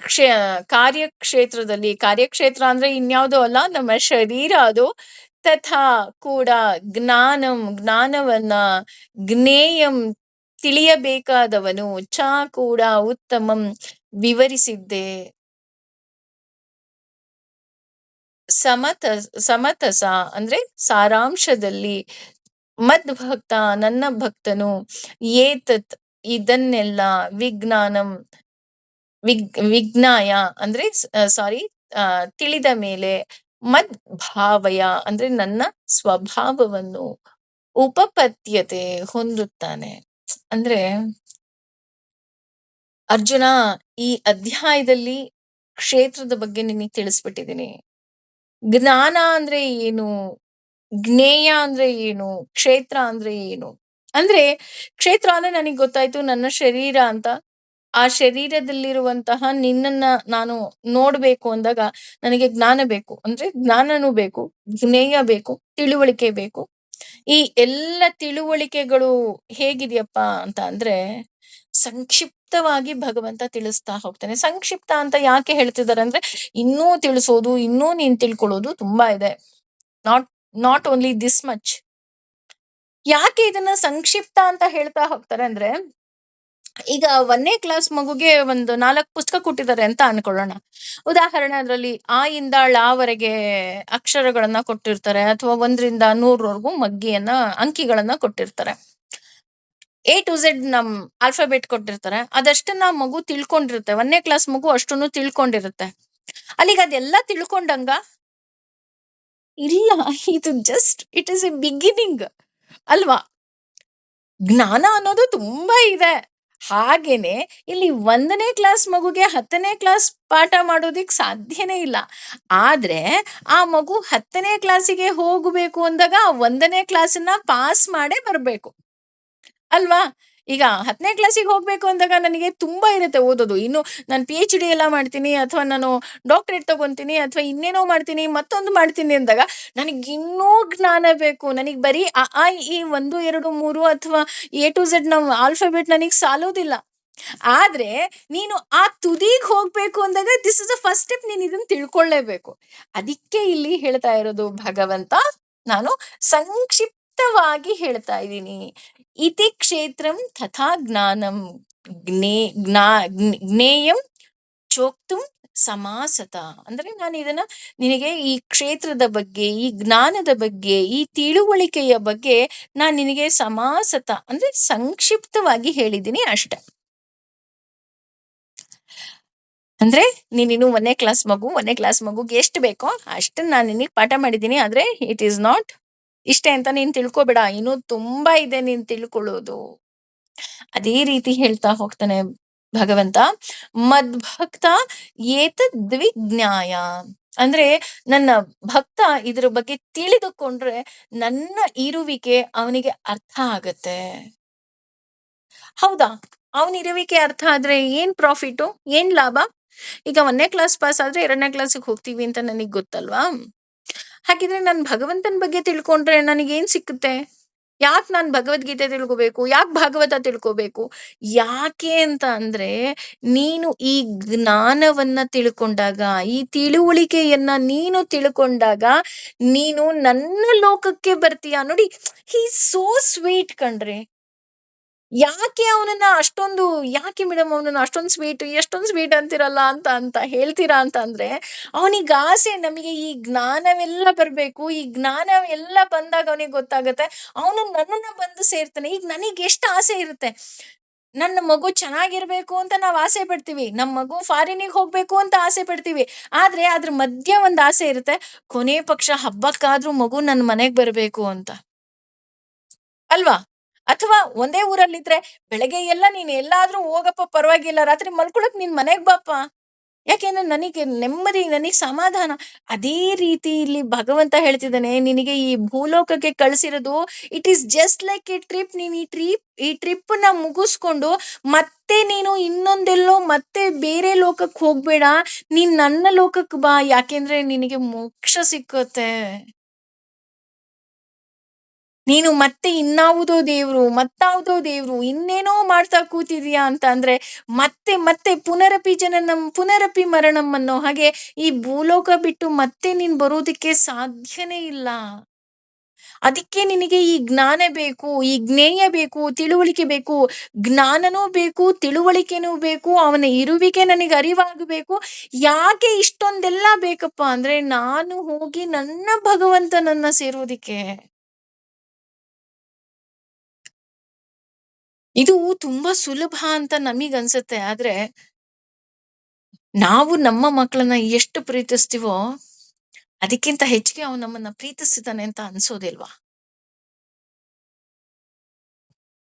ಕ್ಷೇ ಕಾರ್ಯಕ್ಷೇತ್ರದಲ್ಲಿ, ಕಾರ್ಯಕ್ಷೇತ್ರ ಅಂದ್ರೆ ಇನ್ಯಾವುದೋ ಅಲ್ಲ, ನಮ್ಮ ಶರೀರ ಅದು. ತಥಾ ಕೂಡ ಜ್ಞಾನವನ್ನ, ಜ್ಞೇಯಂ ತಿಳಿಯಬೇಕಾದವನು, ಚ ಕೂಡ ಉತ್ತಮಂ ವಿವರಿಸಿದ್ದೆ. ಸಮತ ಸಮತಸ ಅಂದ್ರೆ ಸಾರಾಂಶದಲ್ಲಿ, ಮದ್ಭಕ್ತ ನನ್ನ ಭಕ್ತನು, ಏತತ್ ಇದನ್ನೆಲ್ಲ, ವಿಜ್ಞಾನಂ ವಿಜ್ಞಾಯ ಅಂದ್ರೆ ಸಾರಿ ತಿಳಿದ ಮೇಲೆ, ಮದ್ ಭಾವಯ ಅಂದ್ರೆ ನನ್ನ ಸ್ವಭಾವವನ್ನು, ಉಪಪತ್ಯತೆ ಹೊಂದುತ್ತಾನೆ. ಅಂದ್ರೆ ಅರ್ಜುನ, ಈ ಅಧ್ಯಾಯದಲ್ಲಿ ಕ್ಷೇತ್ರದ ಬಗ್ಗೆ ನಿನಗೆ ತಿಳಿಸ್ಬಿಟ್ಟಿದ್ದೀನಿ. ಜ್ಞಾನ ಅಂದ್ರೆ ಏನು, ಜ್ಞೇಯ ಅಂದ್ರೆ ಏನು, ಕ್ಷೇತ್ರ ಅಂದ್ರೆ ಏನು. ಅಂದ್ರೆ ಕ್ಷೇತ್ರ ಅಂದ್ರೆ ನನಗೆ ಗೊತ್ತಾಯ್ತು ನನ್ನ ಶರೀರ ಅಂತ. ಆ ಶರೀರದಲ್ಲಿರುವಂತಹ ನಿನ್ನನ್ನ ನಾನು ನೋಡ್ಬೇಕು ಅಂದಾಗ ನನಗೆ ಜ್ಞಾನ ಬೇಕು. ಅಂದ್ರೆ ಜ್ಞಾನನೂ ಬೇಕು, ಜ್ಞೇಯ ಬೇಕು, ತಿಳುವಳಿಕೆ ಬೇಕು. ಈ ಎಲ್ಲ ತಿಳುವಳಿಕೆಗಳು ಹೇಗಿದೆಯಪ್ಪ ಅಂತ ಅಂದ್ರೆ ಸಂಕ್ಷಿಪ್ತವಾಗಿ ಭಗವಂತ ತಿಳಿಸ್ತಾ ಹೋಗ್ತಾನೆ. ಸಂಕ್ಷಿಪ್ತ ಅಂತ ಯಾಕೆ ಹೇಳ್ತಿದ್ದಾರೆ ಅಂದ್ರೆ, ಇನ್ನೂ ತಿಳಿಸೋದು, ಇನ್ನೂ ನೀನ್ ತಿಳ್ಕೊಳ್ಳೋದು ತುಂಬಾ ಇದೆ. Not not only this much. ಯಾಕೆ ಇದನ್ನ ಸಂಕ್ಷಿಪ್ತ ಅಂತ ಹೇಳ್ತಾ ಹೋಗ್ತಾರೆ ಅಂದ್ರೆ, ಈಗ 1ನೇ ಕ್ಲಾಸ್ ಮಗುಗೆ ಒಂದು 4 ಪುಸ್ತಕ ಕೊಟ್ಟಿದ್ದಾರೆ ಅಂತ ಅನ್ಕೊಳ್ಳೋಣ. ಉದಾಹರಣೆ ಅದ್ರಲ್ಲಿ ಆ ಇಂದ ಳ ವರೆಗೆ ಅಕ್ಷರಗಳನ್ನ ಕೊಟ್ಟಿರ್ತಾರೆ, ಅಥವಾ 1ರಿಂದ 100 ಮಗ್ಗಿಯನ್ನ ಅಂಕಿಗಳನ್ನ ಕೊಟ್ಟಿರ್ತಾರೆ. ಎ ಟು ಝೆಡ್ ಆಲ್ಫಾಬೆಟ್ ಕೊಟ್ಟಿರ್ತಾರೆ. ಅದಷ್ಟನ್ನ ಮಗು ತಿಳ್ಕೊಂಡಿರುತ್ತೆ. 1ನೇ ಕ್ಲಾಸ್ ಮಗು ಅಷ್ಟನ್ನು ತಿಳ್ಕೊಂಡಿರುತ್ತೆ. ಅಲ್ಲಿಗೆ ಅದೆಲ್ಲ ತಿಳ್ಕೊಂಡಂಗ ಇಲ್ಲ. ಇದು just it is A beginning ಅಲ್ವಾ? ಜ್ಞಾನ ಅನ್ನೋದು ತುಂಬಾ ಇದೆ. ಹಾಗೇನೆ ಇಲ್ಲಿ 1ನೇ ಕ್ಲಾಸ್ ಮಗುಗೆ 10ನೇ ಕ್ಲಾಸ್ ಪಾಠ ಮಾಡೋದಿಕ್ ಸಾಧ್ಯನೇ ಇಲ್ಲ. ಆದ್ರೆ ಆ ಮಗು 10ನೇ ಕ್ಲಾಸಿಗೆ ಹೋಗ್ಬೇಕು ಅಂದಾಗ 1ನೇ ಕ್ಲಾಸನ್ನ ಪಾಸ್ ಮಾಡೇ ಬರ್ಬೇಕು ಅಲ್ವಾ? ಈಗ 10ನೇ ಕ್ಲಾಸಿಗೆ ಹೋಗ್ಬೇಕು ಅಂದಾಗ ನನಗೆ ತುಂಬಾ ಇರುತ್ತೆ ಓದೋದು. ಇನ್ನು ನಾನು PhD ಎಲ್ಲ ಮಾಡ್ತೀನಿ, ಅಥವಾ ನಾನು ಡಾಕ್ಟರೇಟ್ ತಗೊಂತೀನಿ, ಅಥವಾ ಇನ್ನೇನೋ ಮಾಡ್ತೀನಿ, ಮತ್ತೊಂದು ಮಾಡ್ತೀನಿ ಅಂದಾಗ ನನಗಿನ್ನೂ ಜ್ಞಾನ ಬೇಕು. ನನಗೆ ಬರೀ ಅ, ಆ, ಇ 1, 2, 3 ಅಥವಾ ಎ ಟು ಝೆಡ್ ಆಲ್ಫಾಬೆಟ್ ನನಗೆ ಸಾಲೋದಿಲ್ಲ. ಆದ್ರೆ ನೀನು ಆ ತುದಿಗ್ ಹೋಗ್ಬೇಕು ಅಂದಾಗ this is the first step. ನೀನ್ ಇದನ್ನ ತಿಳ್ಕೊಳ್ಳೇಬೇಕು. ಅದಕ್ಕೆ ಇಲ್ಲಿ ಹೇಳ್ತಾ ಇರೋದು ಭಗವಂತ, ನಾನು ಸಂಕ್ಷಿಪ್ತವಾಗಿ ಹೇಳ್ತಾ ಇದ್ದೀನಿ. ಇತಿ ಕ್ಷೇತ್ರಂ ತಥಾ ಜ್ಞಾನಂ ಜ್ಞೇಯಂ ಚೋಕ್ತುಂ ಸಮಾಸತ. ಅಂದ್ರೆ ನಾನು ಇದನ್ನ ನಿನಗೆ ಈ ಕ್ಷೇತ್ರದ ಬಗ್ಗೆ, ಈ ಜ್ಞಾನದ ಬಗ್ಗೆ, ಈ ತಿಳುವಳಿಕೆಯ ಬಗ್ಗೆ ನಾನು ನಿನಗೆ ಸಮಾಸತ ಅಂದ್ರೆ ಸಂಕ್ಷಿಪ್ತವಾಗಿ ಹೇಳಿದ್ದೀನಿ ಅಷ್ಟೆ. ಅಂದ್ರೆ ನೀನಿನ್ನು 1ನೇ ಕ್ಲಾಸ್ ಮಗುಗೆ ಎಷ್ಟು ಬೇಕೋ ಅಷ್ಟನ್ನ ನಾನು ನಿನಗೆ ಪಾಠ ಮಾಡಿದ್ದೀನಿ. ಆದ್ರೆ ಇಟ್ ಈಸ್ ನಾಟ್ ಇಷ್ಟೇ ಅಂತ ನೀನ್ ತಿಳ್ಕೊಬೇಡ, ಇನ್ನೂ ತುಂಬಾ ಇದೆ ನೀನ್ ತಿಳ್ಕೊಳ್ಳೋದು. ಅದೇ ರೀತಿ ಹೇಳ್ತಾ ಹೋಗ್ತಾನೆ ಭಗವಂತ, ಮದ್ಭಕ್ತ ಏತದ್ ದ್ವಿಜ್ಞಾಯ. ಅಂದ್ರೆ ನನ್ನ ಭಕ್ತ ಇದ್ರ ಬಗ್ಗೆ ತಿಳಿದುಕೊಂಡ್ರೆ ನನ್ನ ಇರುವಿಕೆ ಅವನಿಗೆ ಅರ್ಥ ಆಗತ್ತೆ. ಹೌದಾ? ಅವನಿರುವಿಕೆ ಅರ್ಥ ಆದ್ರೆ ಏನ್ ಪ್ರಾಫಿಟು, ಏನ್ ಲಾಭ? ಈಗ 1ನೇ ಕ್ಲಾಸ್ ಪಾಸ್ ಆದ್ರೆ 2ನೇ ಕ್ಲಾಸಿಗೆ ಹೋಗ್ತೀವಿ ಅಂತ ನನಗ್ ಗೊತ್ತಲ್ವಾ? ಹಾಗಿದ್ರೆ ನಾನು ಭಗವಂತನ ಬಗ್ಗೆ ತಿಳ್ಕೊಂಡ್ರೆ ನನಗೇನ್ ಸಿಕ್ಕುತ್ತೆ? ಯಾಕೆ ನಾನು ಭಗವದ್ಗೀತೆ ತಿಳ್ಕೋಬೇಕು? ಯಾಕೆ ಭಾಗವತ ತಿಳ್ಕೋಬೇಕು? ಯಾಕೆ ಅಂತ ಅಂದ್ರೆ, ನೀನು ಈ ಜ್ಞಾನವನ್ನ ತಿಳ್ಕೊಂಡಾಗ, ಈ ತಿಳುವಳಿಕೆಯನ್ನ ನೀನು ತಿಳ್ಕೊಂಡಾಗ ನೀನು ನನ್ನ ಲೋಕಕ್ಕೆ ಬರ್ತೀಯ. ನೋಡಿ, ಹಿ ಸೋ ಸ್ವೀಟ್ ಕಣ್ರಿ. ಯಾಕೆ ಅವನನ್ನ ಅಷ್ಟೊಂದು, ಯಾಕೆ ಮೇಡಮ್ ಅವನನ್ನ ಅಷ್ಟೊಂದು ಸ್ವೀಟ್, ಎಷ್ಟೊಂದು ಸ್ವೀಟ್ ಅಂತಿರಲ್ಲ ಅಂತ ಅಂತ ಹೇಳ್ತೀರಾ ಅಂತ ಅಂದ್ರೆ, ಅವನಿಗೆ ಆಸೆ ನಮಗೆ ಈ ಜ್ಞಾನವೆಲ್ಲ ಬರ್ಬೇಕು. ಈ ಜ್ಞಾನ ಎಲ್ಲ ಬಂದಾಗ ಅವನಿಗೆ ಗೊತ್ತಾಗತ್ತೆ, ಅವನು ನನ್ನನ್ನ ಬಂದು ಸೇರ್ತಾನೆ. ಈಗ ನನಗೆ ಎಷ್ಟು ಆಸೆ ಇರುತ್ತೆ, ನನ್ನ ಮಗು ಚೆನ್ನಾಗಿರ್ಬೇಕು ಅಂತ ನಾವು ಆಸೆ ಪಡ್ತೀವಿ, ನಮ್ಮ ಮಗು ಫಾರಿನಿಗೆ ಹೋಗ್ಬೇಕು ಅಂತ ಆಸೆ ಪಡ್ತೀವಿ. ಆದ್ರೆ ಅದ್ರ ಮಧ್ಯ ಒಂದ್ ಆಸೆ ಇರುತ್ತೆ, ಕೊನೆ ಪಕ್ಷ ಹಬ್ಬಕ್ಕಾದ್ರೂ ಮಗು ನನ್ನ ಮನೆಗ್ ಬರ್ಬೇಕು ಅಂತ ಅಲ್ವಾ? ಅಥವಾ ಒಂದೇ ಊರಲ್ಲಿದ್ರೆ ಬೆಳಗ್ಗೆ ಎಲ್ಲ ನೀನ್ ಎಲ್ಲಾದ್ರೂ ಹೋಗಪ್ಪ ಪರವಾಗಿಲ್ಲ, ರಾತ್ರಿ ಮಲ್ಕೊಳಕ್ ನೀನ್ ಮನೆಗ್ ಬಾಪ್ಪ. ಯಾಕೆಂದ್ರೆ ನನಗೆ ನೆಮ್ಮದಿ, ನನಗೆ ಸಮಾಧಾನ. ಅದೇ ರೀತಿ ಇಲ್ಲಿ ಭಗವಂತ ಹೇಳ್ತಿದ್ದಾನೆ, ನಿನಗೆ ಈ ಭೂಲೋಕಕ್ಕೆ ಕಳ್ಸಿರೋದು it is just like a trip. ನೀನ್ ಈ ಟ್ರಿಪ್ ನ ಮುಗಿಸ್ಕೊಂಡು ಮತ್ತೆ ನೀನು ಇನ್ನೊಂದೆಲ್ಲೋ ಮತ್ತೆ ಬೇರೆ ಲೋಕಕ್ಕೆ ಹೋಗ್ಬೇಡ, ನೀನ್ ನನ್ನ ಲೋಕಕ್ಕೆ ಬಾ. ಯಾಕೆಂದ್ರೆ ನಿನಗೆ ಮೋಕ್ಷ ಸಿಕ್ಕತ್ತೆ. ನೀನು ಮತ್ತೆ ಇನ್ನಾವುದೋ ದೇವ್ರು, ಮತ್ತಾವುದೋ ದೇವ್ರು, ಇನ್ನೇನೋ ಮಾಡ್ತಾ ಕೂತಿದೀಯಾ ಅಂತ ಅಂದ್ರೆ ಮತ್ತೆ ಮತ್ತೆ ಪುನರಪಿ ಜನನಂ ಪುನರಪಿ ಮರಣಂ ಅನ್ನೋ ಹಾಗೆ ಈ ಭೂಲೋಕ ಬಿಟ್ಟು ಮತ್ತೆ ನೀನ್ ಬರೋದಿಕ್ಕೆ ಸಾಧ್ಯನೇ ಇಲ್ಲ. ಅದಕ್ಕೆ ನಿನಗೆ ಈ ಜ್ಞಾನ ಬೇಕು, ಈ ಜ್ಞೇಯ ಬೇಕು, ತಿಳುವಳಿಕೆ ಬೇಕು. ಜ್ಞಾನನೂ ಬೇಕು, ತಿಳುವಳಿಕೆನೂ ಬೇಕು, ಅವನ ಇರುವಿಕೆ ನನಗೆ ಅರಿವಾಗಬೇಕು. ಯಾಕೆ ಇಷ್ಟೊಂದೆಲ್ಲ ಬೇಕಪ್ಪ ಅಂದ್ರೆ, ನಾನು ಹೋಗಿ ನನ್ನ ಭಗವಂತನನ್ನ ಸೇರೋದಿಕ್ಕೆ. ಇದು ತುಂಬಾ ಸುಲಭ ಅಂತ ನಮಿಗನ್ಸುತ್ತೆ. ಆದ್ರೆ ನಾವು ನಮ್ಮ ಮಕ್ಕಳನ್ನ ಎಷ್ಟು ಪ್ರೀತಿಸ್ತೀವೋ ಅದಕ್ಕಿಂತ ಹೆಚ್ಚಿಗೆ ಅವನು ನಮ್ಮನ್ನ ಪ್ರೀತಿಸ್ತಿದ್ದಾನೆ ಅಂತ ಅನ್ಸೋದಿಲ್ವಾ?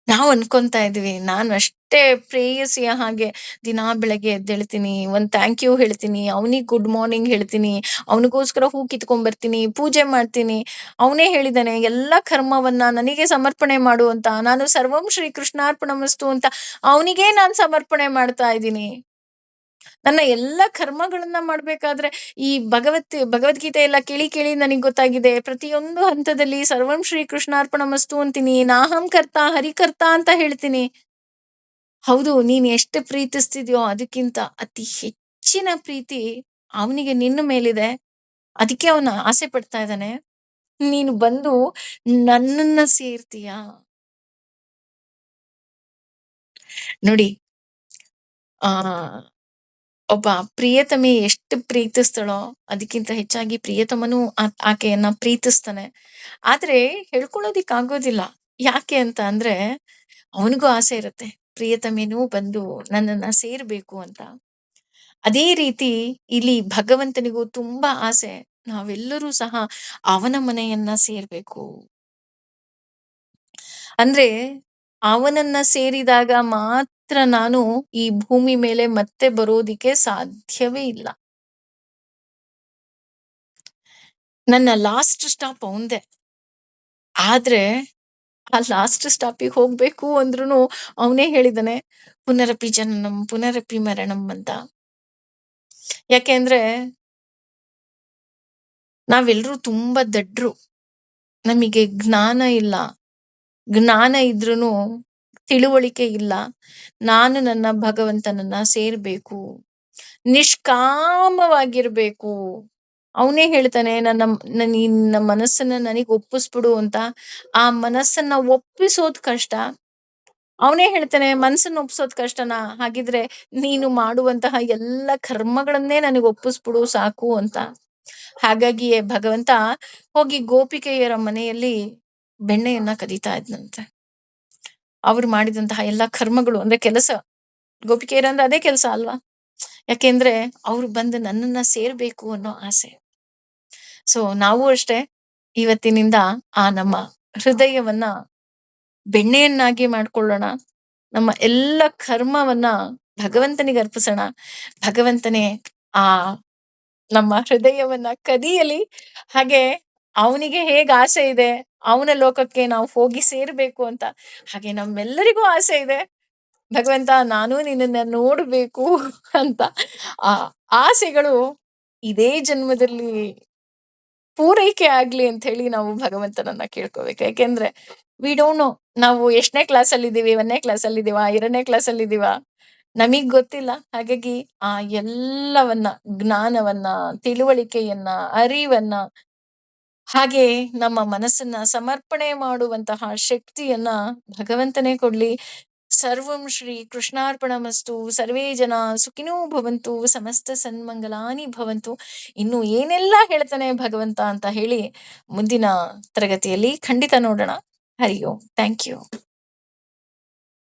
ನಾವು ಅನ್ಕೊಂತಾ ಇದೀವಿ, ನಾನು ಅಷ್ಟೇ ಪ್ರೇಯಸಿಯ ಹಾಗೆ ದಿನಾ ಬೆಳಗ್ಗೆ ಎದ್ದೇಳ್ತೀನಿ, ಒಂದ್ ಥ್ಯಾಂಕ್ ಯು ಹೇಳ್ತೀನಿ, ಅವನಿಗೆ ಗುಡ್ ಮಾರ್ನಿಂಗ್ ಹೇಳ್ತೀನಿ, ಅವನಿಗೋಸ್ಕರ ಹೂ ಕಿತ್ಕೊಂಡ್ ಬರ್ತೀನಿ, ಪೂಜೆ ಮಾಡ್ತೀನಿ. ಅವನೇ ಹೇಳಿದಾನೆ ಎಲ್ಲಾ ಕರ್ಮವನ್ನ ನನಗೆ ಸಮರ್ಪಣೆ ಮಾಡು ಅಂತ. ನಾನು ಸರ್ವಂ ಶ್ರೀ ಕೃಷ್ಣಾರ್ಪಣಮಸ್ತು ಅಂತ ಅವನಿಗೆ ನಾನು ಸಮರ್ಪಣೆ ಮಾಡ್ತಾ ಇದ್ದೀನಿ. ನನ್ನ ಎಲ್ಲ ಕರ್ಮಗಳನ್ನ ಮಾಡ್ಬೇಕಾದ್ರೆ ಈ ಭಗವದ್ಗೀತೆ ಎಲ್ಲ ಕೇಳಿ ಕೇಳಿ ನನಗ್ ಗೊತ್ತಾಗಿದೆ, ಪ್ರತಿಯೊಂದು ಹಂತದಲ್ಲಿ ಸರ್ವಂ ಶ್ರೀ ಕೃಷ್ಣಾರ್ಪಣಮಸ್ತು ಅಂತೀನಿ, ನಾಹಂ ಕರ್ತ ಹರಿಕರ್ತ ಅಂತ ಹೇಳ್ತೀನಿ. ಹೌದು, ನೀನ್ ಎಷ್ಟು ಪ್ರೀತಿಸ್ತಿದ್ಯೋ ಅದಕ್ಕಿಂತ ಅತಿ ಹೆಚ್ಚಿನ ಪ್ರೀತಿ ಅವನಿಗೆ ನಿನ್ನ ಮೇಲಿದೆ. ಅದಕ್ಕೆ ಅವನು ಆಸೆ ಪಡ್ತಾ ಇದ್ದಾನೆ. ನೀನು ಬಂದು ನನ್ನನ್ನ ಸೇರ್ತೀಯಾ? ನೋಡಿ, ಆ ಒಬ್ಬ ಪ್ರಿಯತಮೆ ಎಷ್ಟು ಪ್ರೀತಿಸ್ತಾಳೋ ಅದಕ್ಕಿಂತ ಹೆಚ್ಚಾಗಿ ಪ್ರಿಯತಮನು ಆಕೆಯನ್ನ ಪ್ರೀತಿಸ್ತಾನೆ. ಆದ್ರೆ ಹೇಳ್ಕೊಳ್ಳೋದಿಕ್ ಆಗೋದಿಲ್ಲ. ಯಾಕೆ ಅಂತ ಅಂದ್ರೆ ಅವನಿಗೂ ಆಸೆ ಇರುತ್ತೆ. ಪ್ರಿಯತಮೆನೂ ಬಂದು ನನ್ನನ್ನ ಸೇರ್ಬೇಕು ಅಂತ. ಅದೇ ರೀತಿ ಇಲ್ಲಿ ಭಗವಂತನಿಗೂ ತುಂಬಾ ಆಸೆ. ನಾವೆಲ್ಲರೂ ಸಹ ಅವನ ಮನೆಯನ್ನ ಸೇರ್ಬೇಕು. ಅಂದ್ರೆ ಅವನನ್ನ ಸೇರಿದಾಗ ಮಾತ್ರ ನಾನು ಈ ಭೂಮಿ ಮೇಲೆ ಮತ್ತೆ ಬರೋದಿಕ್ಕೆ ಸಾಧ್ಯವೇ ಇಲ್ಲ. ನನ್ನ ಲಾಸ್ಟ್ ಸ್ಟಾಪ್ ಅವಂದೇ. ಆದ್ರೆ ಆ ಲಾಸ್ಟ್ ಸ್ಟಾಪಿಗೆ ಹೋಗ್ಬೇಕು ಅಂದ್ರುನು ಅವನೇ ಹೇಳಿದಾನೆ, ಪುನರಪಿ ಜನನಂ ಪುನರಪಿ ಮರಣಂ ಅಂತ. ಯಾಕೆಂದ್ರೆ ನಾವೆಲ್ಲರೂ ತುಂಬಾ ದಡ್ರು. ನಮಗೆ ಜ್ಞಾನ ಇಲ್ಲ. ಜ್ಞಾನ ಇದ್ರೂನು ತಿಳುವಳಿಕೆ ಇಲ್ಲ. ನಾನು ನನ್ನ ಭಗವಂತನನ್ನ ಸೇರ್ಬೇಕು, ನಿಷ್ಕಾಮವಾಗಿರ್ಬೇಕು. ಅವನೇ ಹೇಳ್ತಾನೆ, ನಿನ್ನ ಮನಸ್ಸನ್ನ ನನಗ್ ಒಪ್ಪಿಸ್ಬಿಡು ಅಂತ. ಆ ಮನಸ್ಸನ್ನ ಒಪ್ಪಿಸೋದ್ ಕಷ್ಟ. ಅವನೇ ಹೇಳ್ತಾನೆ, ಮನಸ್ಸನ್ನ ಒಪ್ಸೋದ್ ಕಷ್ಟನಾ? ಹಾಗಿದ್ರೆ ನೀನು ಮಾಡುವಂತಹ ಎಲ್ಲ ಕರ್ಮಗಳನ್ನೇ ನನಗೆ ಒಪ್ಪಿಸ್ಬಿಡು ಸಾಕು ಅಂತ. ಹಾಗಾಗಿಯೇ ಭಗವಂತ ಹೋಗಿ ಗೋಪಿಕೆಯರ ಮನೆಯಲ್ಲಿ ಬೆಣ್ಣೆಯನ್ನ ಕದೀತಾ ಇದ್ನಂತೆ. ಅವ್ರು ಮಾಡಿದಂತಹ ಎಲ್ಲಾ ಕರ್ಮಗಳು ಅಂದ್ರೆ ಕೆಲಸ, ಗೋಪಿಕೆಯರಂದ್ರೆ ಅದೇ ಕೆಲಸ ಅಲ್ವಾ? ಯಾಕೆಂದ್ರೆ ಅವ್ರು ಬಂದು ನನ್ನನ್ನ ಸೇರ್ಬೇಕು ಅನ್ನೋ ಆಸೆ. ಸೊ ನಾವು ಅಷ್ಟೇ ಇವತ್ತಿನಿಂದ ಆ ನಮ್ಮ ಹೃದಯವನ್ನ ಬೆಣ್ಣೆಯನ್ನಾಗಿ ಮಾಡ್ಕೊಳ್ಳೋಣ. ನಮ್ಮ ಎಲ್ಲ ಕರ್ಮವನ್ನ ಭಗವಂತನಿಗೆ ಅರ್ಪಿಸೋಣ. ಭಗವಂತನೇ ಆ ನಮ್ಮ ಹೃದಯವನ್ನ ಕದಿಯಲಿ. ಹಾಗೆ ಅವನಿಗೆ ಹೇಗ್ ಆಸೆ ಇದೆ ಅವನ ಲೋಕಕ್ಕೆ ನಾವು ಹೋಗಿ ಸೇರ್ಬೇಕು ಅಂತ, ಹಾಗೆ ನಮ್ಮೆಲ್ಲರಿಗೂ ಆಸೆ ಇದೆ, ಭಗವಂತ ನಾನು ನಿನ್ನನ್ನ ನೋಡ್ಬೇಕು ಅಂತ. ಆ ಆಸೆಗಳು ಇದೇ ಜನ್ಮದಲ್ಲಿ ಪೂರೈಕೆ ಆಗ್ಲಿ ಅಂತ ಹೇಳಿ ನಾವು ಭಗವಂತನನ್ನ ಕೇಳ್ಕೋಬೇಕು. ಯಾಕೆಂದ್ರೆ ವಿ ಡೋಂಟ್ ನೋ ನಾವು ಎಷ್ಟನೇ ಕ್ಲಾಸ್ ಅಲ್ಲಿ ಇದೀವಿ, 1ನೇ ಕ್ಲಾಸ್ ಅಲ್ಲಿ ಇದೀವ, 2ನೇ ಕ್ಲಾಸ್ ಅಲ್ಲಿ ಇದೀವ, ನಮಗ್ ಗೊತ್ತಿಲ್ಲ. ಹಾಗಾಗಿ ಆ ಎಲ್ಲವನ್ನ, ಜ್ಞಾನವನ್ನ, ತಿಳುವಳಿಕೆಯನ್ನ, ಅರಿವನ್ನ, ಹಾಗೆ ನಮ್ಮ ಮನಸ್ಸನ್ನ ಸಮರ್ಪಣೆ ಮಾಡುವಂತಹ ಶಕ್ತಿಯನ್ನ ಭಗವಂತನೇ ಕೊಡ್ಲಿ. ಸರ್ವಂ ಶ್ರೀ ಕೃಷ್ಣಾರ್ಪಣಮಸ್ತು. ಸರ್ವೇ ಜನ ಸುಖಿನೋ ಭವಂತು. ಸಮಸ್ತ ಸನ್ಮಂಗಲಾನಿ ಭವಂತು. ಇನ್ನು ಏನೆಲ್ಲ ಹೇಳ್ತಾನೆ ಭಗವಂತ ಅಂತ ಹೇಳಿ ಮುಂದಿನ ತರಗತಿಯಲ್ಲಿ ಖಂಡಿತ ನೋಡೋಣ. ಹರಿ ಓಂ. Thank you.